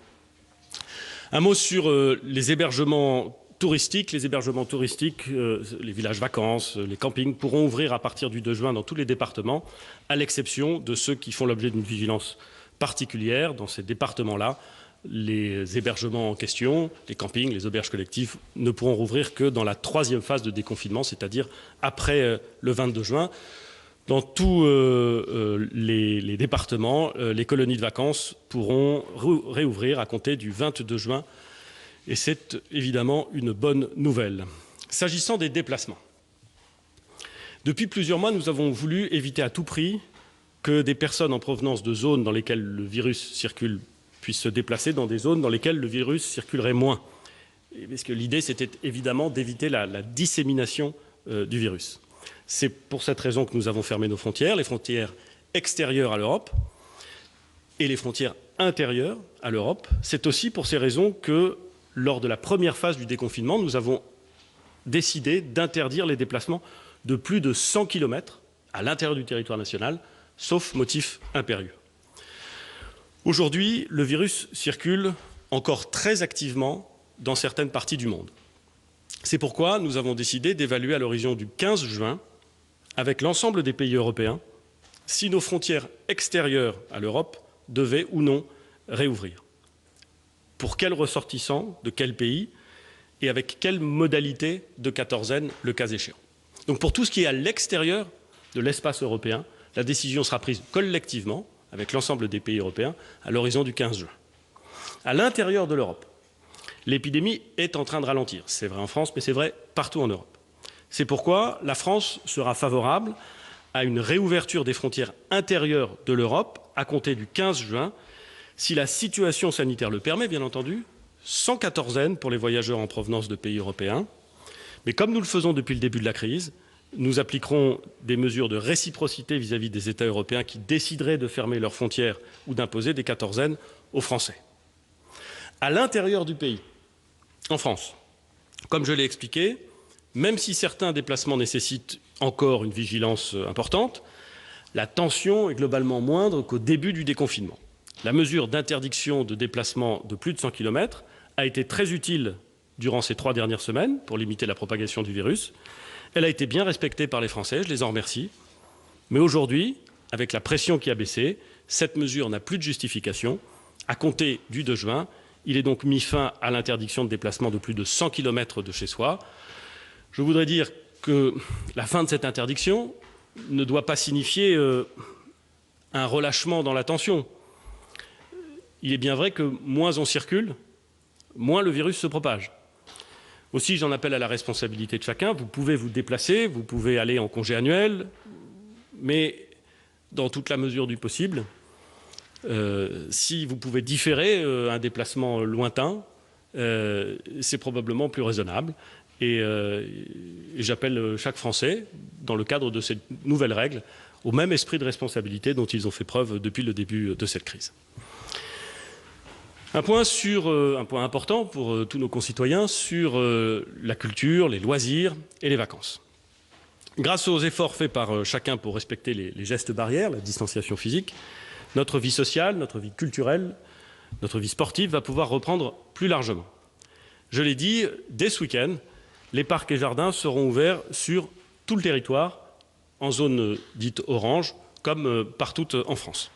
Speaker 1: Un mot sur les hébergements touristiques. Les hébergements touristiques, les villages vacances, les campings pourront ouvrir à partir du 2 juin dans tous les départements, à l'exception de ceux qui font l'objet d'une vigilance particulière. Dans ces départements-là, les hébergements en question, les campings, les auberges collectives, ne pourront rouvrir que dans la 3e phase de déconfinement, c'est-à-dire après le 22 juin. Dans tous les départements, les colonies de vacances pourront réouvrir à compter du 22 juin. Et c'est évidemment une bonne nouvelle. S'agissant des déplacements, depuis plusieurs mois, nous avons voulu éviter à tout prix que des personnes en provenance de zones dans lesquelles le virus circule puissent se déplacer dans des zones dans lesquelles le virus circulerait moins. Parce que l'idée, c'était évidemment d'éviter la dissémination du virus. C'est pour cette raison que nous avons fermé nos frontières, les frontières extérieures à l'Europe et les frontières intérieures à l'Europe. C'est aussi pour ces raisons que, lors de la première phase du déconfinement, nous avons décidé d'interdire les déplacements de plus de 100 km à l'intérieur du territoire national, sauf motif impérieux. Aujourd'hui, le virus circule encore très activement dans certaines parties du monde. C'est pourquoi nous avons décidé d'évaluer à l'horizon du 15 juin, avec l'ensemble des pays européens, si nos frontières extérieures à l'Europe devaient ou non réouvrir. Pour quels ressortissants, de quel pays, et avec quelle modalité de quatorzaine, le cas échéant. Donc pour tout ce qui est à l'extérieur de l'espace européen, la décision sera prise collectivement, avec l'ensemble des pays européens, à l'horizon du 15 juin. À l'intérieur de l'Europe, l'épidémie est en train de ralentir. C'est vrai en France, mais c'est vrai partout en Europe. C'est pourquoi la France sera favorable à une réouverture des frontières intérieures de l'Europe à compter du 15 juin, si la situation sanitaire le permet, bien entendu, sans quatorzaine pour les voyageurs en provenance de pays européens. Mais comme nous le faisons depuis le début de la crise, nous appliquerons des mesures de réciprocité vis-à-vis des États européens qui décideraient de fermer leurs frontières ou d'imposer des quatorzaines aux Français. À l'intérieur du pays, en France, comme je l'ai expliqué, même si certains déplacements nécessitent encore une vigilance importante, la tension est globalement moindre qu'au début du déconfinement. La mesure d'interdiction de déplacement de plus de 100 km a été très utile durant ces 3 dernières semaines pour limiter la propagation du virus. Elle a été bien respectée par les Français, je les en remercie. Mais aujourd'hui, avec la pression qui a baissé, cette mesure n'a plus de justification. À compter du 2 juin, il est donc mis fin à l'interdiction de déplacement de plus de 100 km de chez soi. Je voudrais dire que la fin de cette interdiction ne doit pas signifier un relâchement dans la tension. Il est bien vrai que moins on circule, moins le virus se propage. Aussi, j'en appelle à la responsabilité de chacun. Vous pouvez vous déplacer, vous pouvez aller en congé annuel, mais dans toute la mesure du possible, si vous pouvez différer un déplacement lointain, c'est probablement plus raisonnable. Et j'appelle chaque Français, dans le cadre de ces nouvelles règles, au même esprit de responsabilité dont ils ont fait preuve depuis le début de cette crise. Un point important pour tous nos concitoyens sur la culture, les loisirs et les vacances. Grâce aux efforts faits par chacun pour respecter les gestes barrières, la distanciation physique, notre vie sociale, notre vie culturelle, notre vie sportive va pouvoir reprendre plus largement. Je l'ai dit, dès ce week-end, les parcs et jardins seront ouverts sur tout le territoire, en zone dite orange, comme partout en France.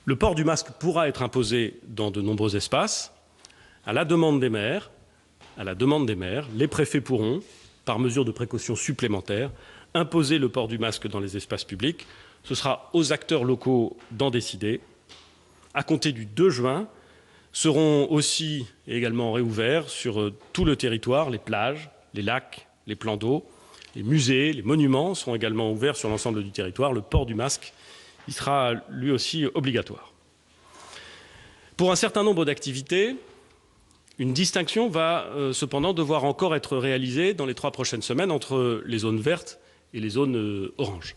Speaker 1: Le port du masque pourra être imposé dans de nombreux espaces. À la demande des maires, les préfets pourront, par mesure de précaution supplémentaire, imposer le port du masque dans les espaces publics. Ce sera aux acteurs locaux d'en décider. À compter du 2 juin, seront aussi également réouverts sur tout le territoire les plages, les lacs, les plans d'eau, les musées, les monuments seront également ouverts sur l'ensemble du territoire. Le port du masque, il sera lui aussi obligatoire. Pour un certain nombre d'activités, une distinction va cependant devoir encore être réalisée dans les 3 prochaines semaines entre les zones vertes et les zones oranges.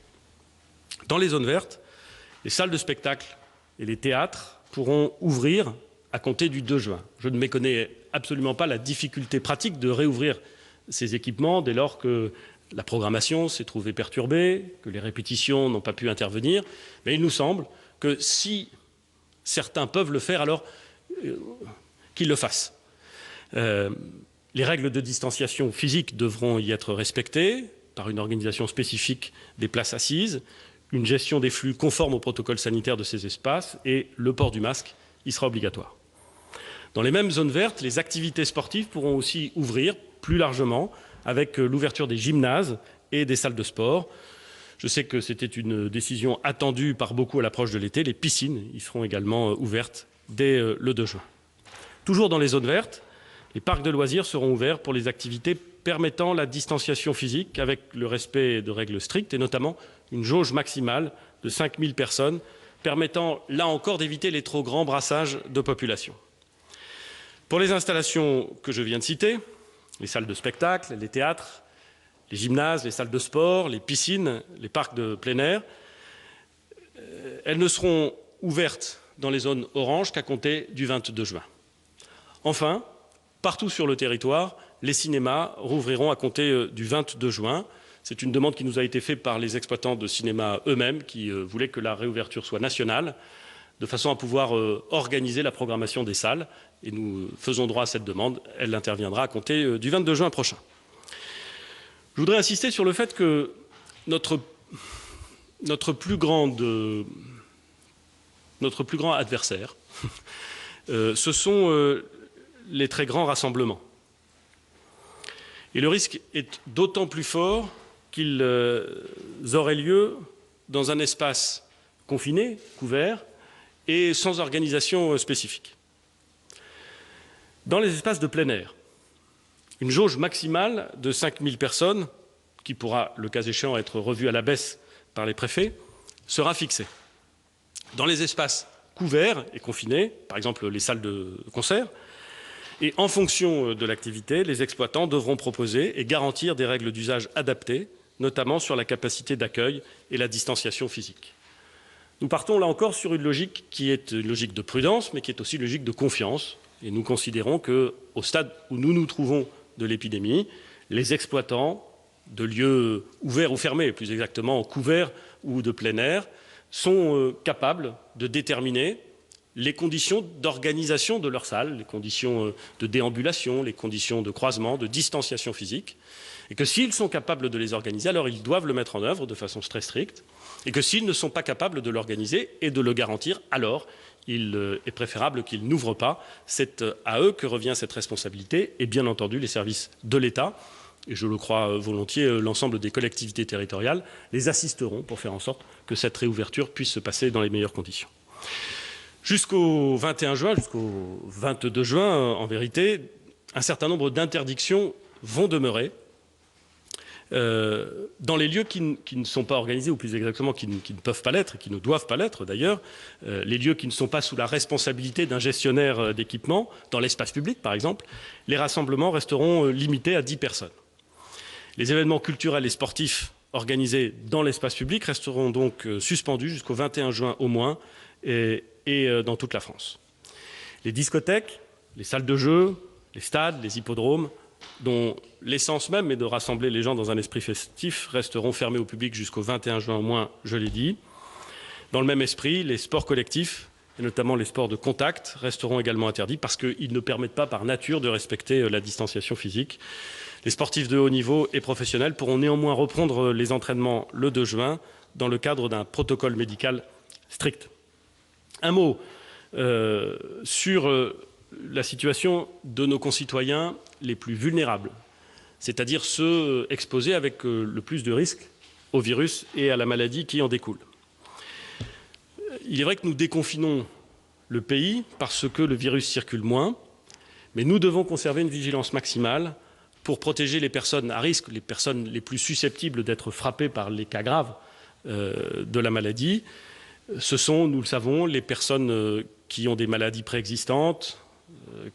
Speaker 1: Dans les zones vertes, les salles de spectacle et les théâtres pourront ouvrir à compter du 2 juin. Je ne méconnais absolument pas la difficulté pratique de réouvrir ces équipements dès lors que la programmation s'est trouvée perturbée, que les répétitions n'ont pas pu intervenir. Mais il nous semble que si certains peuvent le faire, alors qu'ils le fassent. Les règles de distanciation physique devront y être respectées par une organisation spécifique des places assises, une gestion des flux conforme au protocole sanitaire de ces espaces et le port du masque, il sera obligatoire. Dans les mêmes zones vertes, les activités sportives pourront aussi ouvrir plus largement avec l'ouverture des gymnases et des salles de sport. Je sais que c'était une décision attendue par beaucoup à l'approche de l'été. Les piscines y seront également ouvertes dès le 2 juin. Toujours dans les zones vertes, les parcs de loisirs seront ouverts pour les activités permettant la distanciation physique avec le respect de règles strictes et notamment une jauge maximale de 5000 personnes permettant là encore d'éviter les trop grands brassages de population. Pour les installations que je viens de citer, les salles de spectacle, les théâtres, les gymnases, les salles de sport, les piscines, les parcs de plein air, elles ne seront ouvertes dans les zones oranges qu'à compter du 22 juin. Enfin, partout sur le territoire, les cinémas rouvriront à compter du 22 juin. C'est une demande qui nous a été faite par les exploitants de cinéma eux-mêmes qui voulaient que la réouverture soit nationale, de façon à pouvoir organiser la programmation des salles et nous faisons droit à cette demande. Elle interviendra à compter du 22 juin prochain. Je voudrais insister sur le fait que notre plus grand adversaire, ce sont les très grands rassemblements. Et le risque est d'autant plus fort qu'ils auraient lieu dans un espace confiné, couvert, et sans organisation spécifique. Dans les espaces de plein air, une jauge maximale de 5000 personnes, qui pourra, le cas échéant, être revue à la baisse par les préfets, sera fixée. Dans les espaces couverts et confinés, par exemple les salles de concert, et en fonction de l'activité, les exploitants devront proposer et garantir des règles d'usage adaptées, notamment sur la capacité d'accueil et la distanciation physique. Nous partons là encore sur une logique qui est une logique de prudence, mais qui est aussi une logique de confiance. Et nous considérons qu'au stade où nous nous trouvons de l'épidémie, les exploitants de lieux ouverts ou fermés, plus exactement couverts ou de plein air, sont capables de déterminer les conditions d'organisation de leur salle, les conditions de déambulation, les conditions de croisement, de distanciation physique, et que s'ils sont capables de les organiser, alors ils doivent le mettre en œuvre de façon très stricte, et que s'ils ne sont pas capables de l'organiser et de le garantir, alors il est préférable qu'ils n'ouvrent pas. C'est à eux que revient cette responsabilité, et bien entendu les services de l'État, et je le crois volontiers, l'ensemble des collectivités territoriales, les assisteront pour faire en sorte que cette réouverture puisse se passer dans les meilleures conditions. Jusqu'au 21 juin, jusqu'au 22 juin, en vérité, un certain nombre d'interdictions vont demeurer dans les lieux qui ne sont pas organisés, ou plus exactement qui ne peuvent pas l'être, et qui ne doivent pas l'être d'ailleurs, les lieux qui ne sont pas sous la responsabilité d'un gestionnaire d'équipement, dans l'espace public par exemple, les rassemblements resteront limités à 10 personnes. Les événements culturels et sportifs organisés dans l'espace public resteront donc suspendus jusqu'au 21 juin au moins, et dans toute la France. Les discothèques, les salles de jeu, les stades, les hippodromes, dont l'essence même est de rassembler les gens dans un esprit festif, resteront fermés au public jusqu'au 21 juin au moins, je l'ai dit. Dans le même esprit, les sports collectifs, et notamment les sports de contact, resteront également interdits parce qu'ils ne permettent pas par nature de respecter la distanciation physique. Les sportifs de haut niveau et professionnels pourront néanmoins reprendre les entraînements le 2 juin dans le cadre d'un protocole médical strict. Un mot sur la situation de nos concitoyens les plus vulnérables, c'est-à-dire ceux exposés avec le plus de risques au virus et à la maladie qui en découle. Il est vrai que nous déconfinons le pays parce que le virus circule moins, mais nous devons conserver une vigilance maximale pour protéger les personnes à risque, les personnes les plus susceptibles d'être frappées par les cas graves de la maladie. Ce sont, nous le savons, les personnes qui ont des maladies préexistantes,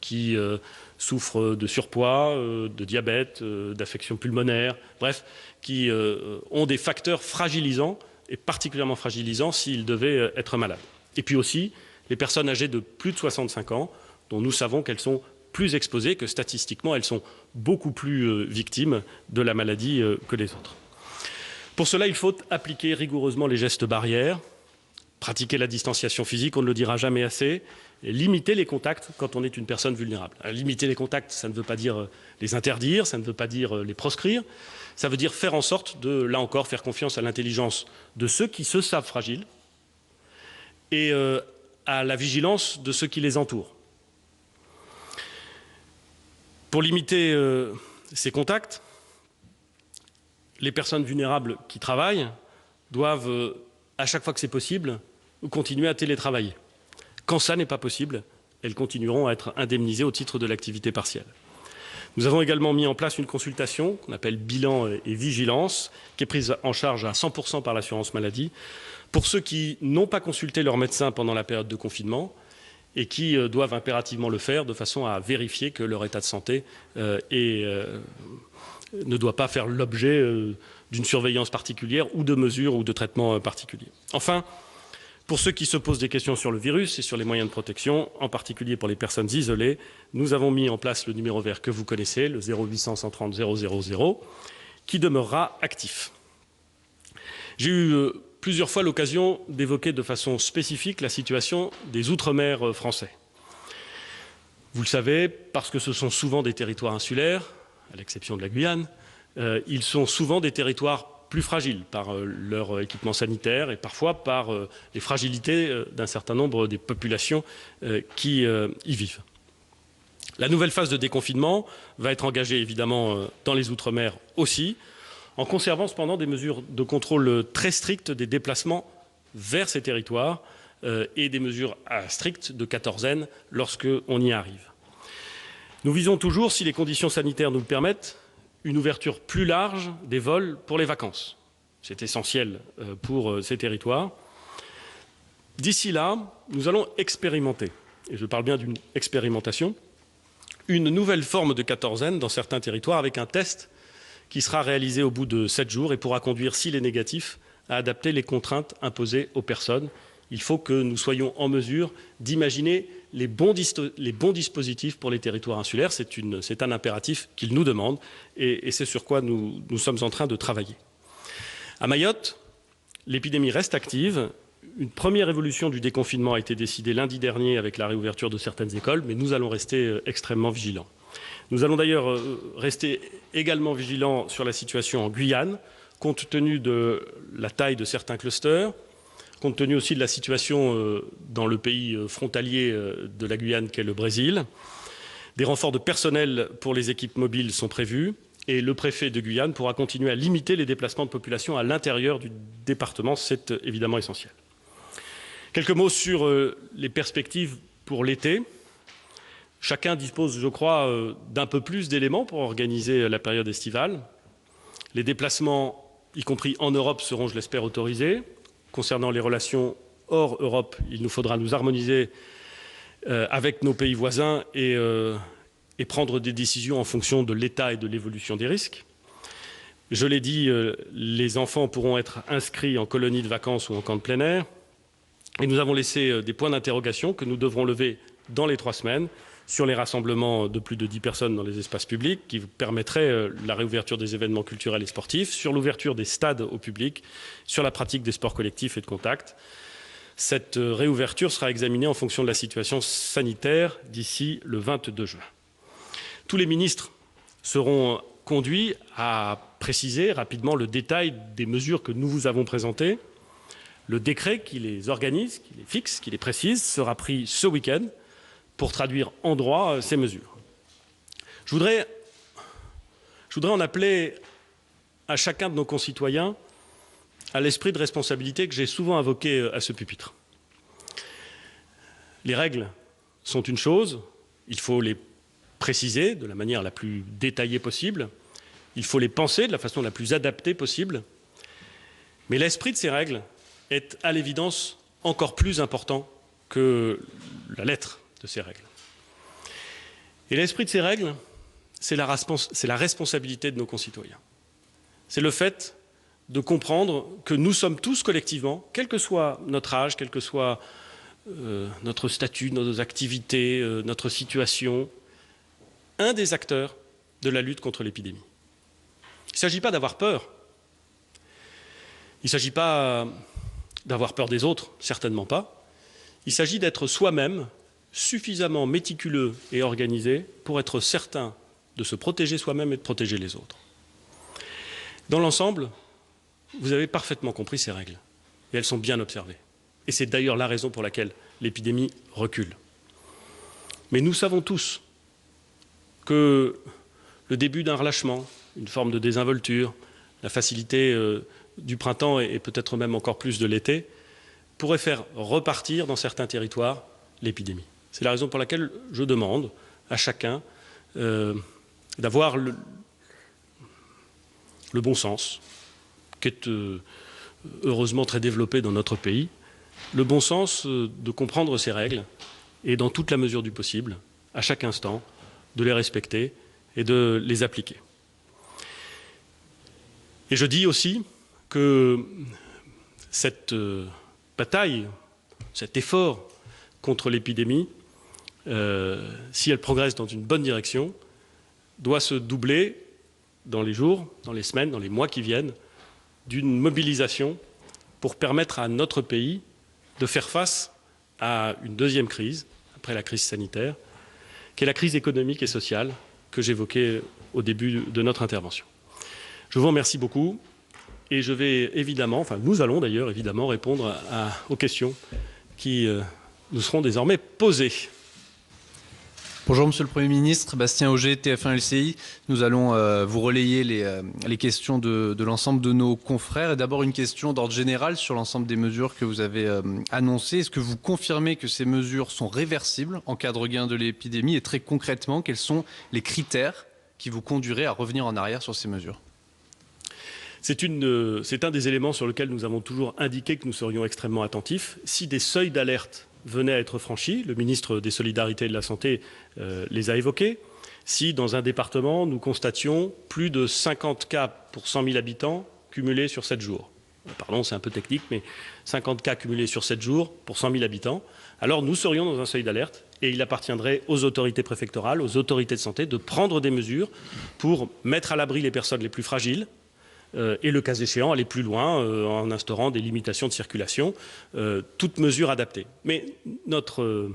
Speaker 1: qui souffrent de surpoids, de diabète, d'affections pulmonaires, bref, qui ont des facteurs fragilisants, et particulièrement fragilisants s'ils devaient être malades. Et puis aussi, les personnes âgées de plus de 65 ans, dont nous savons qu'elles sont plus exposées, que statistiquement, elles sont beaucoup plus victimes de la maladie que les autres. Pour cela, il faut appliquer rigoureusement les gestes barrières, pratiquer la distanciation physique, on ne le dira jamais assez, et limiter les contacts quand on est une personne vulnérable. Alors, limiter les contacts, ça ne veut pas dire les interdire, ça ne veut pas dire les proscrire, ça veut dire faire en sorte de, là encore, faire confiance à l'intelligence de ceux qui se savent fragiles et à la vigilance de ceux qui les entourent. Pour limiter ces contacts, les personnes vulnérables qui travaillent doivent, à chaque fois que c'est possible, continuer à télétravailler. Quand ça n'est pas possible, elles continueront à être indemnisées au titre de l'activité partielle. Nous avons également mis en place une consultation qu'on appelle bilan et vigilance, qui est prise en charge à 100% par l'assurance maladie, pour ceux qui n'ont pas consulté leur médecin pendant la période de confinement et qui doivent impérativement le faire de façon à vérifier que leur état de santé ne doit pas faire l'objet d'une surveillance particulière ou de mesures ou de traitements particuliers. Enfin, pour ceux qui se posent des questions sur le virus et sur les moyens de protection, en particulier pour les personnes isolées, nous avons mis en place le numéro vert que vous connaissez, le 0800 130 000, qui demeurera actif. J'ai eu plusieurs fois l'occasion d'évoquer de façon spécifique la situation des Outre-mer français. Vous le savez, parce que ce sont souvent des territoires insulaires, à l'exception de la Guyane, ils sont souvent des territoires plus fragiles par leur équipement sanitaire et parfois par les fragilités d'un certain nombre des populations qui y vivent. La nouvelle phase de déconfinement va être engagée évidemment dans les Outre-mer aussi, en conservant cependant des mesures de contrôle très strictes des déplacements vers ces territoires et des mesures strictes de quatorzaine lorsqu'on y arrive. Nous visons toujours, si les conditions sanitaires nous le permettent, une ouverture plus large des vols pour les vacances. C'est essentiel pour ces territoires. D'ici là, nous allons expérimenter, et je parle bien d'une expérimentation, une nouvelle forme de quatorzaine dans certains territoires avec un test qui sera réalisé au bout de 7 jours et pourra conduire, s'il est négatif, à adapter les contraintes imposées aux personnes. Il faut que nous soyons en mesure d'imaginer les bons dispositifs pour les territoires insulaires. C'est un impératif qu'ils nous demandent et c'est sur quoi nous sommes en train de travailler. À Mayotte, l'épidémie reste active. Une première évolution du déconfinement a été décidée lundi dernier avec la réouverture de certaines écoles, mais nous allons rester extrêmement vigilants. Nous allons d'ailleurs rester également vigilants sur la situation en Guyane, compte tenu de la taille de certains clusters, compte tenu aussi de la situation dans le pays frontalier de la Guyane qu'est le Brésil. Des renforts de personnel pour les équipes mobiles sont prévus et le préfet de Guyane pourra continuer à limiter les déplacements de population à l'intérieur du département. C'est évidemment essentiel. Quelques mots sur les perspectives pour l'été. Chacun dispose, je crois, d'un peu plus d'éléments pour organiser la période estivale. Les déplacements, y compris en Europe, seront, je l'espère, autorisés. Concernant les relations hors Europe, il nous faudra nous harmoniser avec nos pays voisins et prendre des décisions en fonction de l'état et de l'évolution des risques. Je l'ai dit, les enfants pourront être inscrits en colonie de vacances ou en camp de plein air. Et nous avons laissé des points d'interrogation que nous devrons lever dans les 3 semaines sur les rassemblements de plus de 10 personnes dans les espaces publics qui permettraient la réouverture des événements culturels et sportifs, sur l'ouverture des stades au public, sur la pratique des sports collectifs et de contact. Cette réouverture sera examinée en fonction de la situation sanitaire d'ici le 22 juin. Tous les ministres seront conduits à préciser rapidement le détail des mesures que nous vous avons présentées. Le décret qui les organise, qui les fixe, qui les précise, sera pris ce week-end pour traduire en droit ces mesures. Je voudrais en appeler à chacun de nos concitoyens à l'esprit de responsabilité que j'ai souvent invoqué à ce pupitre. Les règles sont une chose, il faut les préciser de la manière la plus détaillée possible, il faut les penser de la façon la plus adaptée possible, mais l'esprit de ces règles est à l'évidence encore plus important que la lettre de ces règles. Et l'esprit de ces règles, c'est la responsabilité de nos concitoyens. C'est le fait de comprendre que nous sommes tous collectivement, quel que soit notre âge, quel que soit notre statut, nos activités, notre situation, un des acteurs de la lutte contre l'épidémie. Il ne s'agit pas d'avoir peur. Il ne s'agit pas d'avoir peur des autres, certainement pas. Il s'agit d'être soi-même suffisamment méticuleux et organisé pour être certain de se protéger soi-même et de protéger les autres. Dans l'ensemble, vous avez parfaitement compris ces règles et elles sont bien observées. Et c'est d'ailleurs la raison pour laquelle l'épidémie recule. Mais nous savons tous que le début d'un relâchement, une forme de désinvolture, la facilité du printemps et peut-être même encore plus de l'été, pourrait faire repartir dans certains territoires l'épidémie. C'est la raison pour laquelle je demande à chacun d'avoir le bon sens, qui est heureusement très développé dans notre pays, le bon sens de comprendre ces règles et dans toute la mesure du possible, à chaque instant, de les respecter et de les appliquer. Et je dis aussi que cette bataille, cet effort contre l'épidémie, si elle progresse dans une bonne direction, doit se doubler dans les jours, dans les semaines, dans les mois qui viennent, d'une mobilisation pour permettre à notre pays de faire face à une deuxième crise, après la crise sanitaire, qui est la crise économique et sociale que j'évoquais au début de notre intervention. Je vous remercie beaucoup et je vais évidemment, nous allons d'ailleurs évidemment répondre aux questions qui nous seront désormais posées.
Speaker 4: Bonjour Monsieur le Premier ministre, Bastien Auger, TF1 LCI. Nous allons vous relayer les questions de l'ensemble de nos confrères. Et d'abord une question d'ordre général sur l'ensemble des mesures que vous avez annoncées. Est-ce que vous confirmez que ces mesures sont réversibles en cas de regain de l'épidémie? Et très concrètement, quels sont les critères qui vous conduiraient à revenir en arrière sur ces mesures?
Speaker 1: C'est un des éléments sur lesquels nous avons toujours indiqué que nous serions extrêmement attentifs. Si des seuils d'alerte venaient à être franchis, le ministre des Solidarités et de la Santé les a évoqués. Si, dans un département, nous constations plus de 50 cas pour 100 000 habitants cumulés sur 7 jours. Pardon, c'est un peu technique, mais 50 cas cumulés sur 7 jours pour 100 000 habitants, alors nous serions dans un seuil d'alerte et il appartiendrait aux autorités préfectorales, aux autorités de santé de prendre des mesures pour mettre à l'abri les personnes les plus fragiles, et le cas échéant aller plus loin en instaurant des limitations de circulation, toutes mesures adaptées. Mais notre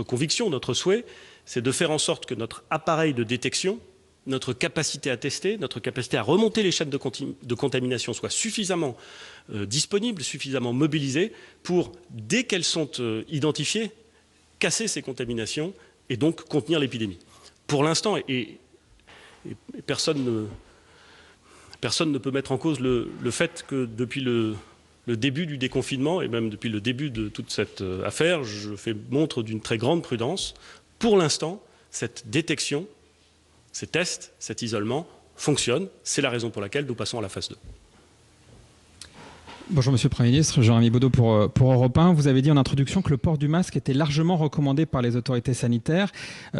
Speaker 1: conviction, notre souhait, c'est de faire en sorte que notre appareil de détection, notre capacité à tester, notre capacité à remonter les chaînes de contamination soit suffisamment disponible, suffisamment mobilisée pour, dès qu'elles sont identifiées, casser ces contaminations et donc contenir l'épidémie. Pour l'instant, et personne ne peut mettre en cause le fait que depuis le début du déconfinement et même depuis le début de toute cette affaire, je fais montre d'une très grande prudence. Pour l'instant, cette détection, ces tests, cet isolement fonctionnent. C'est la raison pour laquelle nous passons à la phase 2.
Speaker 5: Bonjour Monsieur le Premier ministre, Jérémy Baudot pour Europe 1. Vous avez dit en introduction que le port du masque était largement recommandé par les autorités sanitaires.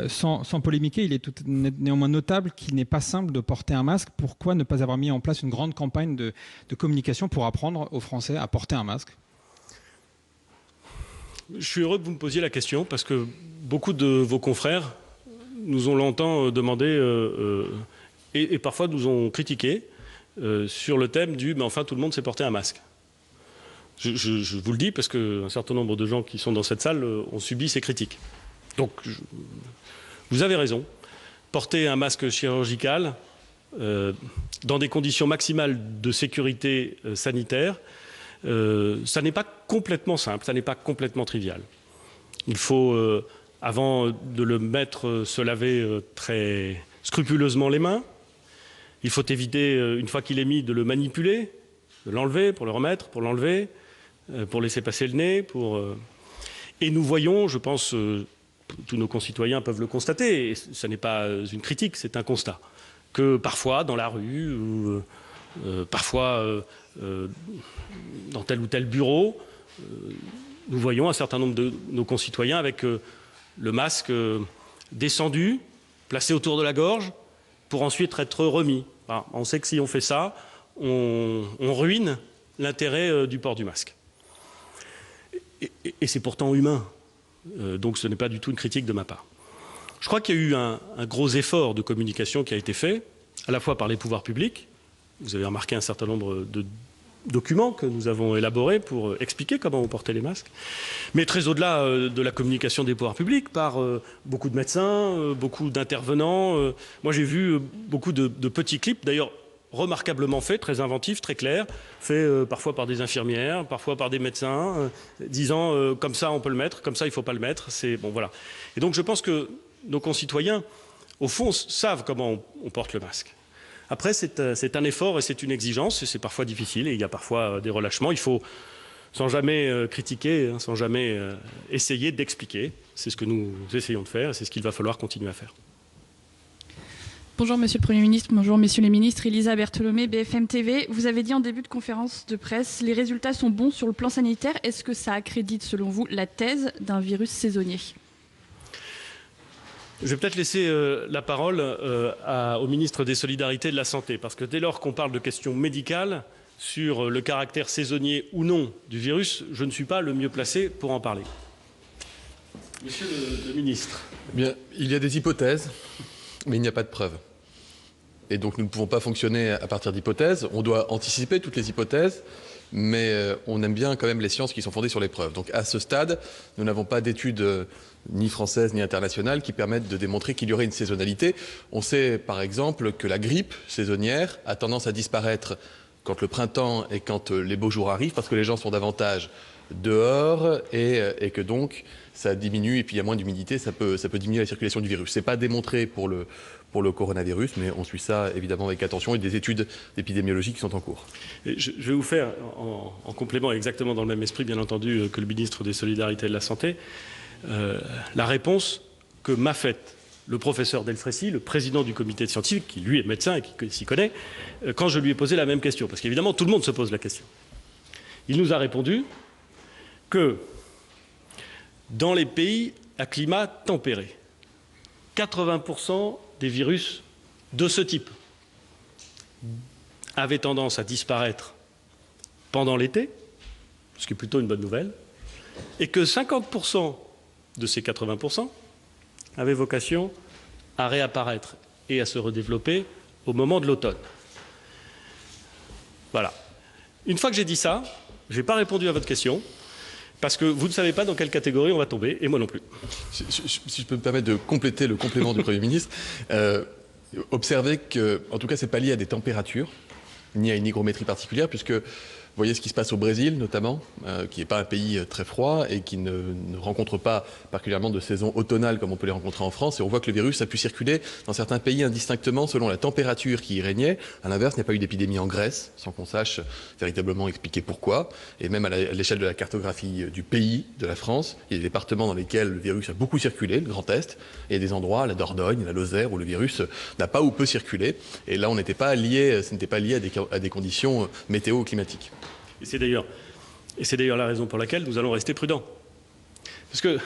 Speaker 5: Sans polémiquer, il est néanmoins notable qu'il n'est pas simple de porter un masque. Pourquoi ne pas avoir mis en place une grande campagne de communication pour apprendre aux Français à porter un masque?
Speaker 1: Je suis heureux que vous me posiez la question parce que beaucoup de vos confrères nous ont longtemps demandé et parfois nous ont critiqué sur le thème du « mais enfin tout le monde sait porter un masque ». Je vous le dis parce qu'un certain nombre de gens qui sont dans cette salle ont subi ces critiques. Donc, vous avez raison. Porter un masque chirurgical dans des conditions maximales de sécurité sanitaire, ça n'est pas complètement simple, ça n'est pas complètement trivial. Il faut, avant de le mettre, se laver très scrupuleusement les mains. Il faut éviter, une fois qu'il est mis, de le manipuler, de l'enlever pour le remettre, pour l'enlever, pour laisser passer le nez. Et nous voyons, je pense, tous nos concitoyens peuvent le constater, et ce n'est pas une critique, c'est un constat, que parfois dans la rue, ou parfois dans tel ou tel bureau, nous voyons un certain nombre de nos concitoyens avec le masque descendu, placé autour de la gorge, pour ensuite être remis. Enfin, on sait que si on fait ça, on ruine l'intérêt du port du masque. Et c'est pourtant humain. Donc ce n'est pas du tout une critique de ma part. Je crois qu'il y a eu un gros effort de communication qui a été fait, à la fois par les pouvoirs publics. Vous avez remarqué un certain nombre de documents que nous avons élaborés pour expliquer comment on portait les masques. Mais très au-delà de la communication des pouvoirs publics, par beaucoup de médecins, beaucoup d'intervenants. Moi j'ai vu beaucoup de petits clips, d'ailleurs remarquablement faits, très inventifs, très clairs, faits parfois par des infirmières, parfois par des médecins, disant comme ça on peut le mettre, comme ça il ne faut pas le mettre. Bon, voilà. Et donc je pense que nos concitoyens, au fond, savent comment on porte le masque. Après, c'est un effort et c'est une exigence, et c'est parfois difficile, et il y a parfois des relâchements. Il faut, sans jamais critiquer, sans jamais essayer d'expliquer. C'est ce que nous essayons de faire, et c'est ce qu'il va falloir continuer à faire.
Speaker 6: Bonjour Monsieur le Premier ministre, bonjour Messieurs les ministres. Elisa Bertholomé, BFM TV. Vous avez dit en début de conférence de presse, les résultats sont bons sur le plan sanitaire. Est-ce que ça accrédite, selon vous, la thèse d'un virus saisonnier ?
Speaker 1: Je vais peut-être laisser la parole au ministre des Solidarités et de la Santé, parce que dès lors qu'on parle de questions médicales, sur le caractère saisonnier ou non du virus, je ne suis pas le mieux placé pour en parler. Monsieur le ministre.
Speaker 2: Eh bien, il y a des hypothèses, mais il n'y a pas de preuves. et donc nous ne pouvons pas fonctionner à partir d'hypothèses. On doit anticiper toutes les hypothèses, mais on aime bien quand même les sciences qui sont fondées sur les preuves. Donc à ce stade, nous n'avons pas d'études ni françaises ni internationales qui permettent de démontrer qu'il y aurait une saisonnalité. On sait par exemple que la grippe saisonnière a tendance à disparaître quand le printemps et quand les beaux jours arrivent, parce que les gens sont davantage dehors et que donc ça diminue, et puis il y a moins d'humidité, ça peut diminuer la circulation du virus. Ce n'est pas démontré pour le coronavirus, mais on suit ça évidemment avec attention, et des études épidémiologiques qui sont en cours.
Speaker 1: Et je vais vous faire, en complément, exactement dans le même esprit bien entendu que le ministre des Solidarités et de la Santé, la réponse que m'a faite le professeur Delfrécy, le président du comité scientifique, qui lui est médecin et qui s'y connaît, quand je lui ai posé la même question. Parce qu'évidemment, tout le monde se pose la question. Il nous a répondu que dans les pays à climat tempéré, 80% des virus de ce type avaient tendance à disparaître pendant l'été, ce qui est plutôt une bonne nouvelle, et que 50% de ces 80% avaient vocation à réapparaître et à se redévelopper au moment de l'automne. Voilà. Une fois que j'ai dit ça, je n'ai pas répondu à votre question, parce que vous ne savez pas dans quelle catégorie on va tomber, et moi non plus.
Speaker 2: Si je peux me permettre de compléter le complément du Premier ministre, observez que, en tout cas, ce n'est pas lié à des températures, ni à une hygrométrie particulière, puisque vous voyez ce qui se passe au Brésil, notamment, qui n'est pas un pays très froid et qui ne rencontre pas particulièrement de saison automnale comme on peut les rencontrer en France. Et on voit que le virus a pu circuler dans certains pays indistinctement selon la température qui y régnait. À l'inverse, il n'y a pas eu d'épidémie en Grèce, sans qu'on sache véritablement expliquer pourquoi. Et même à l'échelle de la cartographie du pays, de la France, il y a des départements dans lesquels le virus a beaucoup circulé, le Grand Est, et des endroits, la Dordogne, la Lozère, où le virus n'a pas ou peu circulé. Et là, ce n'était pas lié à des conditions météo-climatiques.
Speaker 1: Et c'est d'ailleurs la raison pour laquelle nous allons rester prudents. Parce que,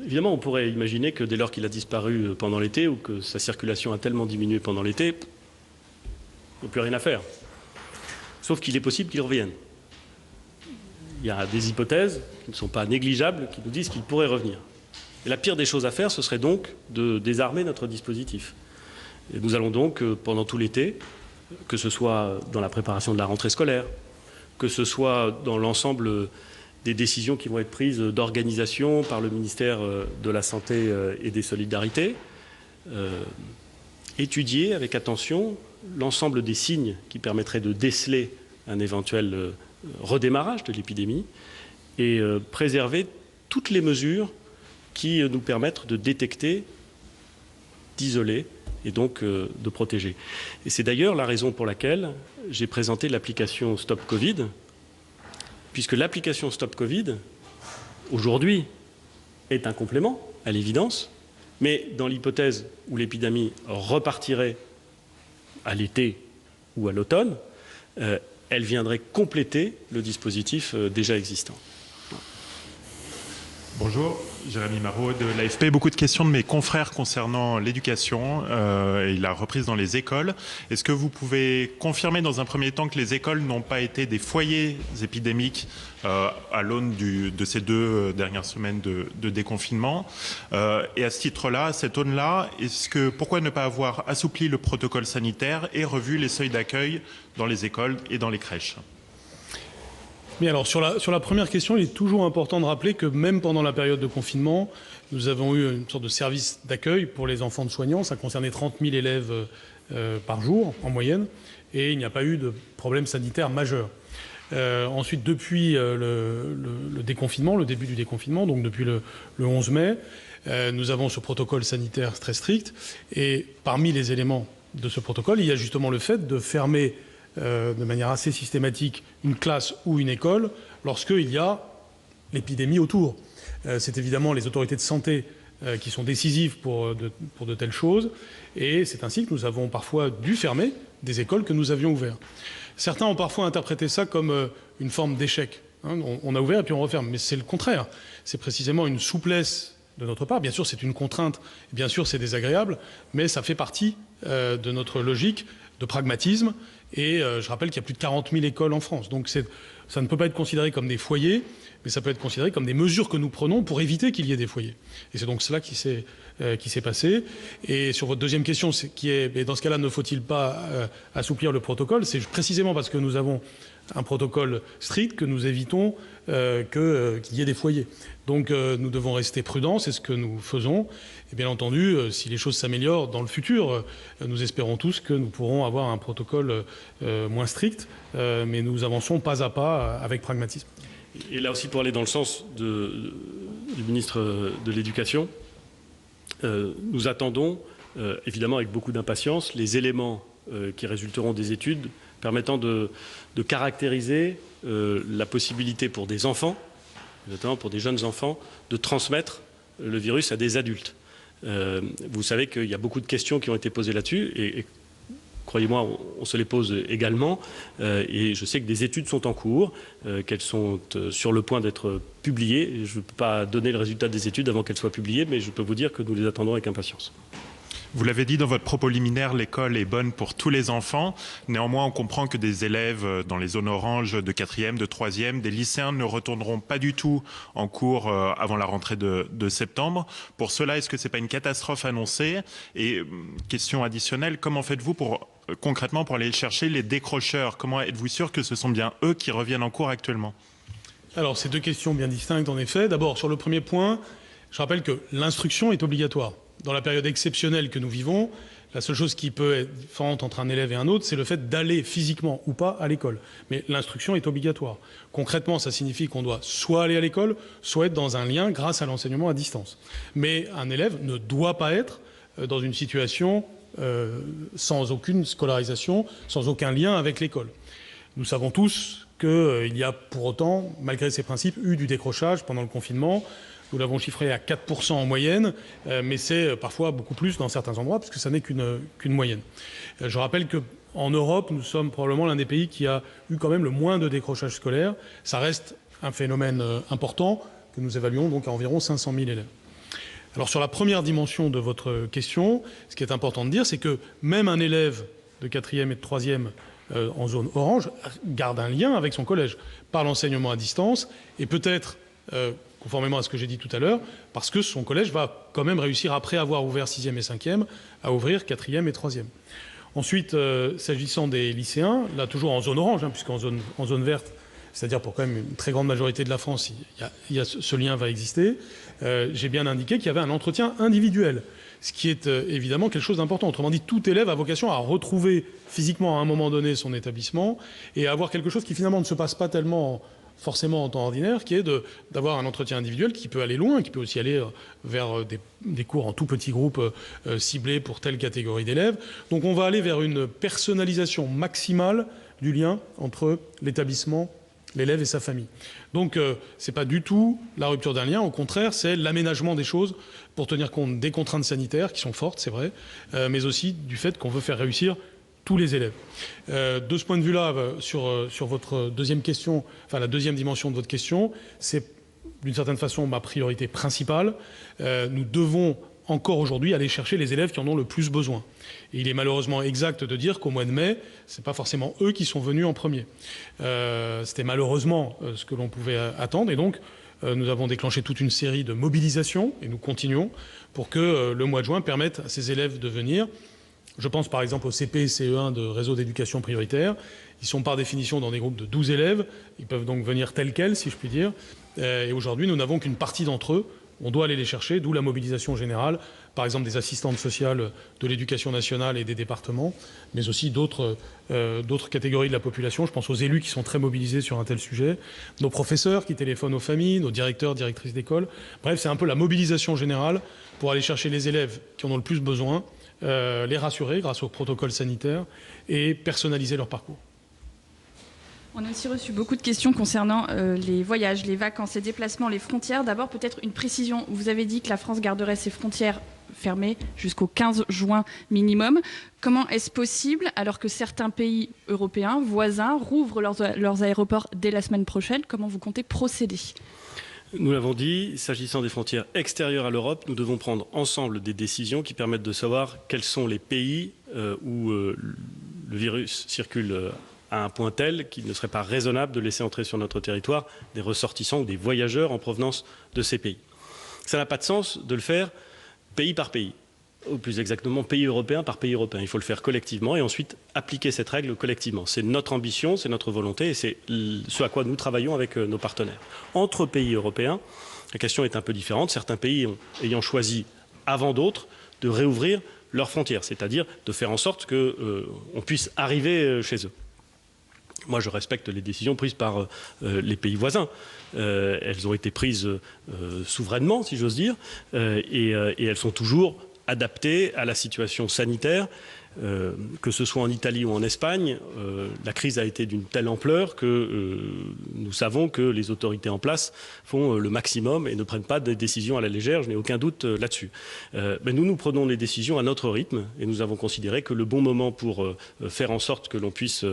Speaker 1: évidemment, on pourrait imaginer que dès lors qu'il a disparu pendant l'été, ou que sa circulation a tellement diminué pendant l'été, il n'y a plus rien à faire. Sauf qu'il est possible qu'il revienne. Il y a des hypothèses qui ne sont pas négligeables, qui nous disent qu'il pourrait revenir. Et la pire des choses à faire, ce serait donc de désarmer notre dispositif. Et nous allons donc, pendant tout l'été, que ce soit dans la préparation de la rentrée scolaire, que ce soit dans l'ensemble des décisions qui vont être prises d'organisation par le ministère de la Santé et des Solidarités, étudier avec attention l'ensemble des signes qui permettraient de déceler un éventuel redémarrage de l'épidémie et préserver toutes les mesures qui nous permettent de détecter, d'isoler et donc de protéger. Et c'est d'ailleurs la raison pour laquelle j'ai présenté l'application Stop Covid, puisque l'application Stop Covid, aujourd'hui, est un complément, à l'évidence, mais dans l'hypothèse où l'épidémie repartirait à l'été ou à l'automne, elle viendrait compléter le dispositif déjà existant.
Speaker 7: Bonjour, Jérémy Marot de l'AFP. Beaucoup de questions de mes confrères concernant l'éducation et la reprise dans les écoles. Est-ce que vous pouvez confirmer dans un premier temps que les écoles n'ont pas été des foyers épidémiques à l'aune de ces 2 dernières semaines de déconfinement? Et à ce titre-là, à cette aune-là, pourquoi ne pas avoir assoupli le protocole sanitaire et revu les seuils d'accueil dans les écoles et dans les crèches?
Speaker 3: Mais alors, sur la première question, il est toujours important de rappeler que même pendant la période de confinement, nous avons eu une sorte de service d'accueil pour les enfants de soignants. Ça concernait 30 000 élèves par jour, en moyenne, et il n'y a pas eu de problème sanitaire majeur. Ensuite, depuis le déconfinement, le début du déconfinement, donc depuis le 11 mai, nous avons ce protocole sanitaire très strict. Et parmi les éléments de ce protocole, il y a justement le fait de fermer de manière assez systématique une classe ou une école lorsqu'il y a l'épidémie autour. C'est évidemment les autorités de santé qui sont décisives pour de telles choses, et c'est ainsi que nous avons parfois dû fermer des écoles que nous avions ouvertes. Certains ont parfois interprété ça comme une forme d'échec. On a ouvert et puis on referme, mais c'est le contraire. C'est précisément une souplesse de notre part. Bien sûr, c'est une contrainte, bien sûr, c'est désagréable, mais ça fait partie de notre logique de pragmatisme. Et je rappelle qu'il y a plus de 40 000 écoles en France. Donc ça ne peut pas être considéré comme des foyers, mais ça peut être considéré comme des mesures que nous prenons pour éviter qu'il y ait des foyers. Et c'est donc cela qui s'est passé. Et sur votre deuxième question, qui est, mais dans ce cas-là, ne faut-il pas assouplir le protocole? C'est précisément parce que nous avons un protocole strict que nous évitons qu'il y ait des foyers. Donc nous devons rester prudents, c'est ce que nous faisons. Et bien entendu, si les choses s'améliorent dans le futur, nous espérons tous que nous pourrons avoir un protocole moins strict, mais nous avançons pas à pas avec pragmatisme.
Speaker 1: Et là aussi, pour aller dans le sens du ministre de l'Éducation, nous attendons, évidemment avec beaucoup d'impatience, les éléments qui résulteront des études permettant de caractériser la possibilité pour des enfants, notamment pour des jeunes enfants, de transmettre le virus à des adultes. Vous savez qu'il y a beaucoup de questions qui ont été posées là-dessus et croyez-moi, on se les pose également. Et je sais que des études sont en cours, qu'elles sont sur le point d'être publiées. Je ne peux pas donner le résultat des études avant qu'elles soient publiées, mais je peux vous dire que nous les attendons avec impatience.
Speaker 7: Vous l'avez dit dans votre propos liminaire, l'école est bonne pour tous les enfants. Néanmoins, on comprend que des élèves dans les zones oranges de 4e, de 3e, des lycéens ne retourneront pas du tout en cours avant la rentrée de septembre. Pour cela, est-ce que ce n'est pas une catastrophe annoncée? Et question additionnelle, comment faites-vous concrètement pour aller chercher les décrocheurs? Comment êtes-vous sûr que ce sont bien eux qui reviennent en cours actuellement?
Speaker 3: Alors, c'est deux questions bien distinctes en effet. D'abord, sur le premier point, je rappelle que l'instruction est obligatoire. Dans la période exceptionnelle que nous vivons, la seule chose qui peut être différente entre un élève et un autre, c'est le fait d'aller physiquement ou pas à l'école. Mais l'instruction est obligatoire. Concrètement, ça signifie qu'on doit soit aller à l'école, soit être dans un lien grâce à l'enseignement à distance. Mais un élève ne doit pas être dans une situation sans aucune scolarisation, sans aucun lien avec l'école. Nous savons tous qu'il y a pour autant, malgré ces principes, eu du décrochage pendant le confinement. Nous l'avons chiffré à 4% en moyenne, mais c'est parfois beaucoup plus dans certains endroits, puisque ça n'est qu'une moyenne. Je rappelle qu'en Europe, nous sommes probablement l'un des pays qui a eu quand même le moins de décrochage scolaire. Ça reste un phénomène important que nous évaluons donc à environ 500 000 élèves. Alors sur la première dimension de votre question, ce qui est important de dire, c'est que même un élève de 4e et de 3e en zone orange garde un lien avec son collège par l'enseignement à distance et peut-être conformément à ce que j'ai dit tout à l'heure, parce que son collège va quand même réussir, après avoir ouvert 6e et 5e, à ouvrir 4e et 3e. Ensuite, s'agissant des lycéens, là toujours en zone orange, puisqu'en zone verte, c'est-à-dire pour quand même une très grande majorité de la France, ce lien va exister, j'ai bien indiqué qu'il y avait un entretien individuel, ce qui est évidemment quelque chose d'important. Autrement dit, tout élève a vocation à retrouver physiquement à un moment donné son établissement et à avoir quelque chose qui finalement ne se passe pas tellement forcément en temps ordinaire, qui est d'avoir un entretien individuel qui peut aller loin, qui peut aussi aller vers des cours en tout petits groupes ciblés pour telle catégorie d'élèves. Donc on va aller vers une personnalisation maximale du lien entre l'établissement, l'élève et sa famille. Donc ce n'est pas du tout la rupture d'un lien, au contraire, c'est l'aménagement des choses pour tenir compte des contraintes sanitaires qui sont fortes, c'est vrai, mais aussi du fait qu'on veut faire réussir tous les élèves. De ce point de vue-là, sur votre deuxième question, enfin la deuxième dimension de votre question, c'est d'une certaine façon ma priorité principale. Nous devons encore aujourd'hui aller chercher les élèves qui en ont le plus besoin. Et il est malheureusement exact de dire qu'au mois de mai, ce n'est pas forcément eux qui sont venus en premier. C'était malheureusement ce que l'on pouvait attendre. Et donc, nous avons déclenché toute une série de mobilisations, et nous continuons, pour que le mois de juin permette à ces élèves de venir. Je pense par exemple au CP et CE1 de réseau d'éducation prioritaire. Ils sont par définition dans des groupes de 12 élèves. Ils peuvent donc venir tels quels, si je puis dire. Et aujourd'hui, nous n'avons qu'une partie d'entre eux. On doit aller les chercher, d'où la mobilisation générale, par exemple des assistantes sociales de l'éducation nationale et des départements, mais aussi d'autres catégories de la population. Je pense aux élus qui sont très mobilisés sur un tel sujet, nos professeurs qui téléphonent aux familles, nos directeurs, directrices d'école. Bref, c'est un peu la mobilisation générale pour aller chercher les élèves qui en ont le plus besoin, les rassurer grâce au protocole sanitaire et personnaliser leur parcours.
Speaker 6: On a aussi reçu beaucoup de questions concernant les voyages, les vacances, les déplacements, les frontières. D'abord, peut-être une précision. Vous avez dit que la France garderait ses frontières fermées jusqu'au 15 juin minimum. Comment est-ce possible alors que certains pays européens voisins rouvrent leurs aéroports dès la semaine prochaine? Comment vous comptez procéder?
Speaker 1: Nous l'avons dit, s'agissant des frontières extérieures à l'Europe, nous devons prendre ensemble des décisions qui permettent de savoir quels sont les pays où le virus circule à un point tel qu'il ne serait pas raisonnable de laisser entrer sur notre territoire des ressortissants ou des voyageurs en provenance de ces pays. Ça n'a pas de sens de le faire pays par pays, ou plus exactement pays européen par pays européen. Il faut le faire collectivement et ensuite appliquer cette règle collectivement. C'est notre ambition, c'est notre volonté et c'est ce à quoi nous travaillons avec nos partenaires. Entre pays européens, la question est un peu différente. Certains pays ayant choisi avant d'autres de réouvrir leurs frontières, c'est-à-dire de faire en sorte qu'on puisse arriver chez eux. Moi, je respecte les décisions prises par les pays voisins. Elles ont été prises souverainement, si j'ose dire, et elles sont toujours adaptées à la situation sanitaire, que ce soit en Italie ou en Espagne. La crise a été d'une telle ampleur que nous savons que les autorités en place font le maximum et ne prennent pas de décisions à la légère, je n'ai aucun doute là-dessus. Mais nous prenions les décisions à notre rythme et nous avons considéré que le bon moment pour faire en sorte que l'on puisse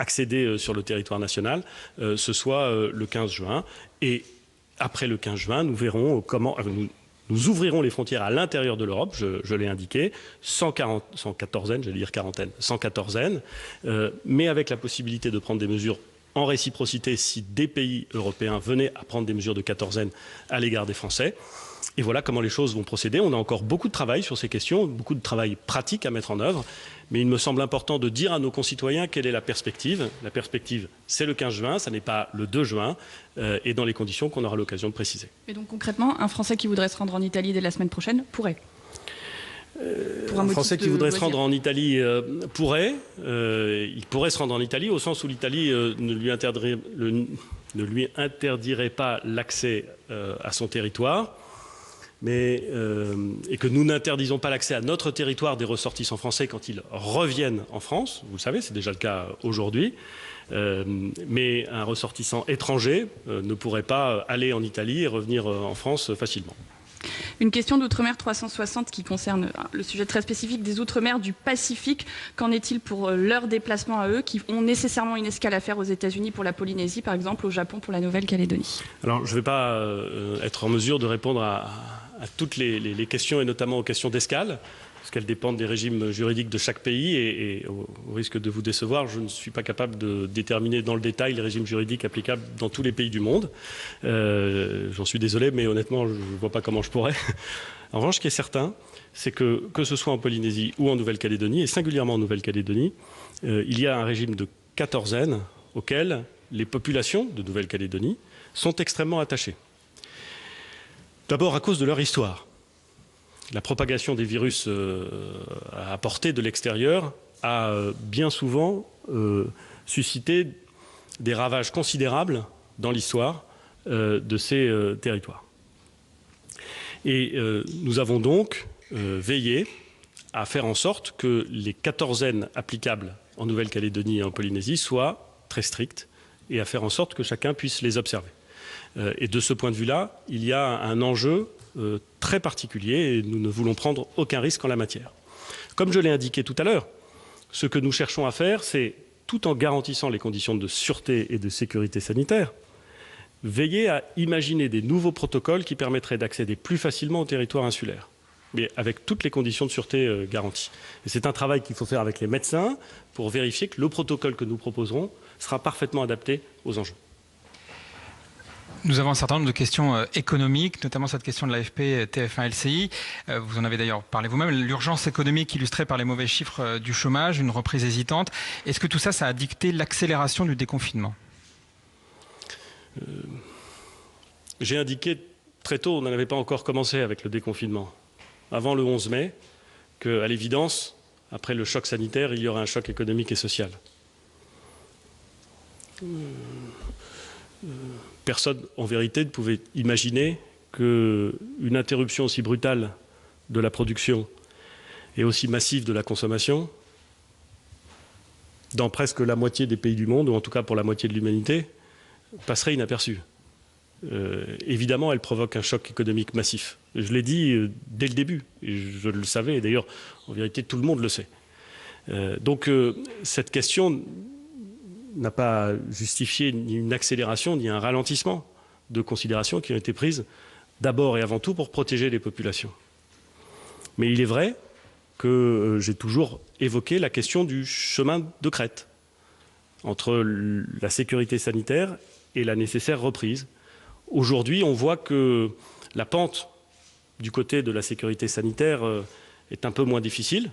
Speaker 1: accéder sur le territoire national, ce soit le 15 juin. Et après le 15 juin, nous verrons comment... Nous ouvrirons les frontières à l'intérieur de l'Europe, je l'ai indiqué, sans quatorzaine, j'allais dire quarantaine, sans quatorzaine, mais avec la possibilité de prendre des mesures en réciprocité si des pays européens venaient à prendre des mesures de quatorzaine à l'égard des Français. Et voilà comment les choses vont procéder. On a encore beaucoup de travail sur ces questions, beaucoup de travail pratique à mettre en œuvre. Mais il me semble important de dire à nos concitoyens quelle est la perspective. La perspective, c'est le 15 juin, ça n'est pas le 2 juin, et dans les conditions qu'on aura l'occasion de préciser.
Speaker 6: Et donc concrètement, un Français qui voudrait se rendre en Italie dès la semaine prochaine pourrait
Speaker 1: un Français qui voudrait se rendre en Italie pourrait. Il pourrait se rendre en Italie au sens où l'Italie ne lui interdirait pas l'accès à son territoire. Et que nous n'interdisons pas l'accès à notre territoire des ressortissants français quand ils reviennent en France. Vous le savez, c'est déjà le cas aujourd'hui. Mais un ressortissant étranger ne pourrait pas aller en Italie et revenir en France facilement.
Speaker 6: Une question d'Outre-mer 360 qui concerne le sujet très spécifique des Outre-mer du Pacifique. Qu'en est-il pour leurs déplacements à eux, qui ont nécessairement une escale à faire aux États-Unis pour la Polynésie, par exemple, au Japon pour la Nouvelle-Calédonie?
Speaker 1: Alors, je ne vais pas être en mesure de répondre à toutes les questions, et notamment aux questions d'escale, parce qu'elles dépendent des régimes juridiques de chaque pays, et au risque de vous décevoir, je ne suis pas capable de déterminer dans le détail les régimes juridiques applicables dans tous les pays du monde. J'en suis désolé, mais honnêtement, je ne vois pas comment je pourrais. En revanche, ce qui est certain, c'est que ce soit en Polynésie ou en Nouvelle-Calédonie, et singulièrement en Nouvelle-Calédonie, il y a un régime de quatorzaine auquel les populations de Nouvelle-Calédonie sont extrêmement attachées. D'abord à cause de leur histoire. La propagation des virus apportés de l'extérieur a bien souvent suscité des ravages considérables dans l'histoire de ces territoires. Et nous avons donc veillé à faire en sorte que les quatorzaines applicables en Nouvelle-Calédonie et en Polynésie soient très strictes et à faire en sorte que chacun puisse les observer. Et de ce point de vue-là, il y a un enjeu très particulier et nous ne voulons prendre aucun risque en la matière. Comme je l'ai indiqué tout à l'heure, ce que nous cherchons à faire, c'est, tout en garantissant les conditions de sûreté et de sécurité sanitaire, veiller à imaginer des nouveaux protocoles qui permettraient d'accéder plus facilement au territoire insulaire, mais avec toutes les conditions de sûreté garanties. Et c'est un travail qu'il faut faire avec les médecins pour vérifier que le protocole que nous proposerons sera parfaitement adapté aux enjeux.
Speaker 5: Nous avons un certain nombre de questions économiques, notamment cette question de l'AFP TF1 LCI. Vous en avez d'ailleurs parlé vous-même. L'urgence économique illustrée par les mauvais chiffres du chômage, une reprise hésitante. Est-ce que tout ça, ça a dicté l'accélération du déconfinement ?
Speaker 1: J'ai indiqué très tôt, on n'en avait pas encore commencé avec le déconfinement, avant le 11 mai, qu'à l'évidence, après le choc sanitaire, il y aurait un choc économique et social. Personne, en vérité, ne pouvait imaginer qu'une interruption aussi brutale de la production et aussi massive de la consommation, dans presque la moitié des pays du monde, ou en tout cas pour la moitié de l'humanité, passerait inaperçue. Évidemment, elle provoque un choc économique massif. Je l'ai dit dès le début, et je le savais, et d'ailleurs, en vérité, tout le monde le sait. Donc, cette question n'a pas justifié ni une accélération ni un ralentissement de considérations qui ont été prises d'abord et avant tout pour protéger les populations. Mais il est vrai que j'ai toujours évoqué la question du chemin de crête entre la sécurité sanitaire et la nécessaire reprise. Aujourd'hui, on voit que la pente du côté de la sécurité sanitaire est un peu moins difficile,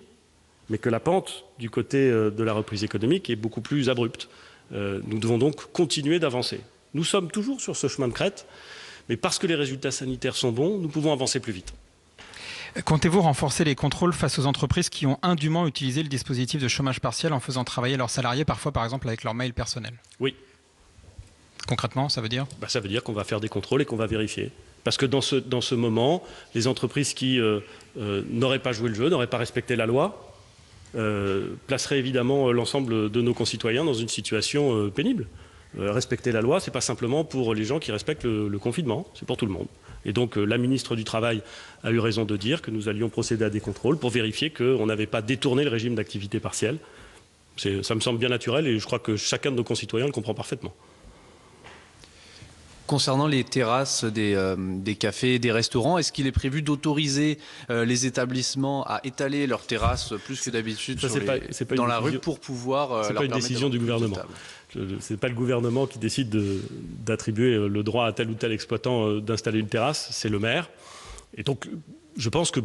Speaker 1: mais que la pente du côté de la reprise économique est beaucoup plus abrupte. Nous devons donc continuer d'avancer. Nous sommes toujours sur ce chemin de crête, mais parce que les résultats sanitaires sont bons, nous pouvons avancer plus vite.
Speaker 5: Comptez-vous renforcer les contrôles face aux entreprises qui ont indûment utilisé le dispositif de chômage partiel en faisant travailler leurs salariés, parfois par exemple avec leur mail personnel?
Speaker 1: Oui.
Speaker 5: Concrètement, ça veut dire?
Speaker 1: Ça veut dire qu'on va faire des contrôles et qu'on va vérifier. Parce que dans ce moment, les entreprises qui n'auraient pas joué le jeu, n'auraient pas respecté la loi, placeraient évidemment l'ensemble de nos concitoyens dans une situation pénible. Respecter la loi, ce n'est pas simplement pour les gens qui respectent le confinement, c'est pour tout le monde. Et donc la ministre du Travail a eu raison de dire que nous allions procéder à des contrôles pour vérifier qu'on n'avait pas détourné le régime d'activité partielle. Ça me semble bien naturel et je crois que chacun de nos concitoyens le comprend parfaitement.
Speaker 4: Concernant les terrasses des cafés et des restaurants, est-ce qu'il est prévu d'autoriser les établissements à étaler leurs terrasses plus que d'habitude dans la rue pour pouvoir...
Speaker 1: Ce n'est pas une décision du gouvernement. Ce n'est pas le gouvernement qui décide d'attribuer le droit à tel ou tel exploitant d'installer une terrasse, c'est le maire. Et donc, je pense que,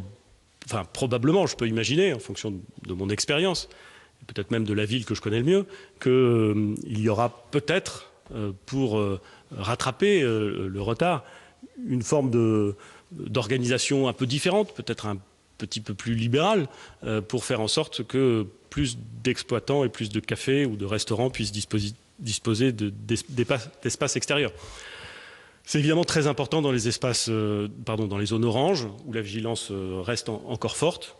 Speaker 1: probablement, je peux imaginer, en fonction de mon expérience, peut-être même de la ville que je connais le mieux, qu'il y aura peut-être, pour rattraper le retard, une forme d'organisation un peu différente, peut-être un petit peu plus libérale, pour faire en sorte que plus d'exploitants et plus de cafés ou de restaurants puissent disposer d'espaces extérieurs. C'est évidemment très important dans les dans les zones oranges, où la vigilance reste encore forte,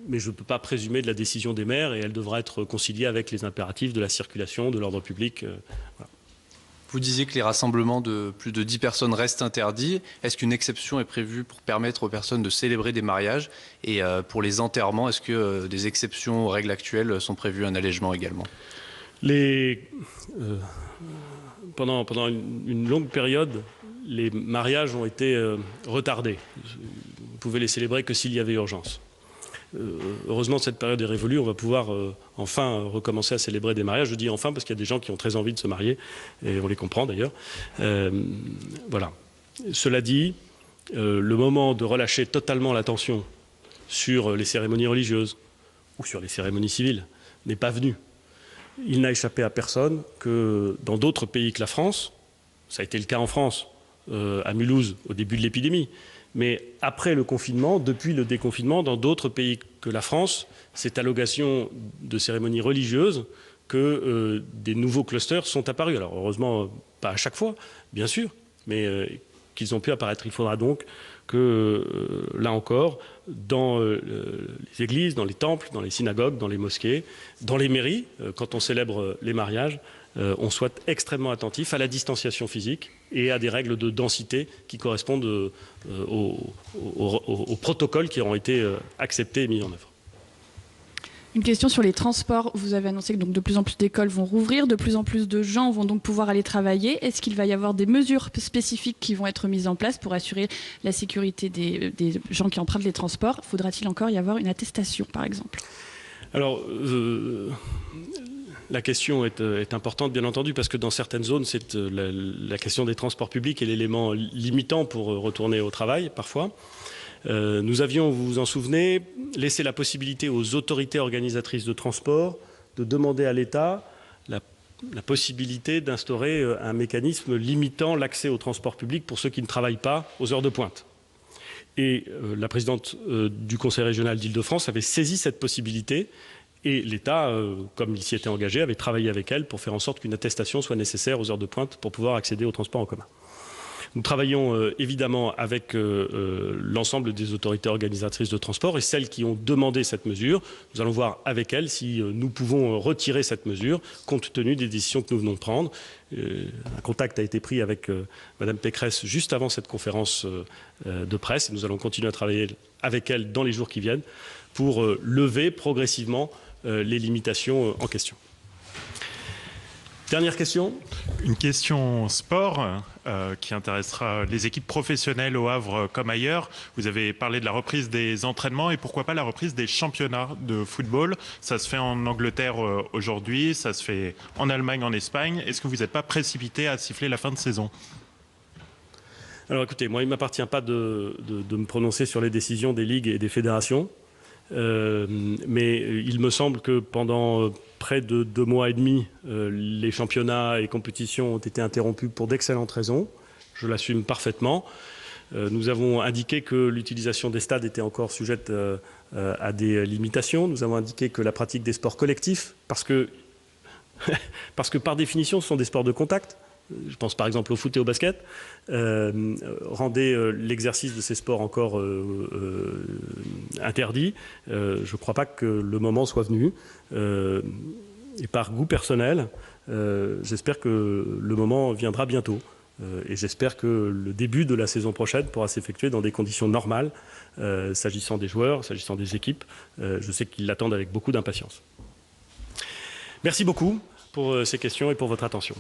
Speaker 1: mais je ne peux pas présumer de la décision des maires et elle devra être conciliée avec les impératifs de la circulation, de l'ordre public. Voilà.
Speaker 4: Vous disiez que les rassemblements de plus de 10 personnes restent interdits. Est-ce qu'une exception est prévue pour permettre aux personnes de célébrer des mariages? Et pour les enterrements, est-ce que des exceptions aux règles actuelles sont prévues, un allègement également?
Speaker 1: Pendant une longue période, les mariages ont été retardés. Vous pouvez les célébrer que s'il y avait urgence. Heureusement, cette période est révolue, on va pouvoir enfin recommencer à célébrer des mariages. Je dis enfin parce qu'il y a des gens qui ont très envie de se marier, et on les comprend d'ailleurs. Voilà. Cela dit, le moment de relâcher totalement l'attention sur les cérémonies religieuses ou sur les cérémonies civiles n'est pas venu. Il n'a échappé à personne que dans d'autres pays que la France, ça a été le cas en France, à Mulhouse, au début de l'épidémie, mais après le confinement, depuis le déconfinement, dans d'autres pays que la France, c'est à l'occasion de cérémonies religieuses que des nouveaux clusters sont apparus. Alors heureusement, pas à chaque fois, bien sûr, mais qu'ils ont pu apparaître. Il faudra donc que, là encore, dans les églises, dans les temples, dans les synagogues, dans les mosquées, dans les mairies, quand on célèbre les mariages, on soit extrêmement attentif à la distanciation physique et à des règles de densité qui correspondent aux protocoles qui auront été acceptés et mis en œuvre.
Speaker 6: Une question sur les transports. Vous avez annoncé que donc de plus en plus d'écoles vont rouvrir, de plus en plus de gens vont donc pouvoir aller travailler. Est-ce qu'il va y avoir des mesures spécifiques qui vont être mises en place pour assurer la sécurité des gens qui empruntent les transports? Faudra-t-il encore y avoir une attestation, par exemple?
Speaker 1: Alors, la question est importante, bien entendu, parce que dans certaines zones, c'est la question des transports publics est l'élément limitant pour retourner au travail, parfois. Nous avions, vous vous en souvenez, laissé la possibilité aux autorités organisatrices de transport de demander à l'État la possibilité d'instaurer un mécanisme limitant l'accès au transport public pour ceux qui ne travaillent pas aux heures de pointe. Et la présidente du Conseil régional d'Île-de-France avait saisi cette possibilité et l'État, comme il s'y était engagé, avait travaillé avec elle pour faire en sorte qu'une attestation soit nécessaire aux heures de pointe pour pouvoir accéder au transport en commun. Nous travaillons évidemment avec l'ensemble des autorités organisatrices de transport et celles qui ont demandé cette mesure. Nous allons voir avec elles si nous pouvons retirer cette mesure compte tenu des décisions que nous venons de prendre. Un contact a été pris avec Mme Pécresse juste avant cette conférence de presse et nous allons continuer à travailler avec elle dans les jours qui viennent pour lever progressivement les limitations en question. Dernière question.
Speaker 7: Une question sport qui intéressera les équipes professionnelles au Havre comme ailleurs. Vous avez parlé de la reprise des entraînements et pourquoi pas la reprise des championnats de football. Ça se fait en Angleterre aujourd'hui, ça se fait en Allemagne, en Espagne. Est-ce que vous n'êtes pas précipité à siffler la fin de saison ?
Speaker 1: Alors écoutez, moi il ne m'appartient pas de me prononcer sur les décisions des ligues et des fédérations. Mais il me semble que pendant près de 2 mois et demi, les championnats et compétitions ont été interrompus pour d'excellentes raisons. Je l'assume parfaitement. Nous avons indiqué que l'utilisation des stades était encore sujette à des limitations. Nous avons indiqué que la pratique des sports collectifs, parce que par définition, ce sont des sports de contact, je pense par exemple au foot et au basket, rendait l'exercice de ces sports encore interdit. Je ne crois pas que le moment soit venu. Et par goût personnel, j'espère que le moment viendra bientôt. Et j'espère que le début de la saison prochaine pourra s'effectuer dans des conditions normales, s'agissant des joueurs, s'agissant des équipes. Je sais qu'ils l'attendent avec beaucoup d'impatience. Merci beaucoup pour ces questions et pour votre attention.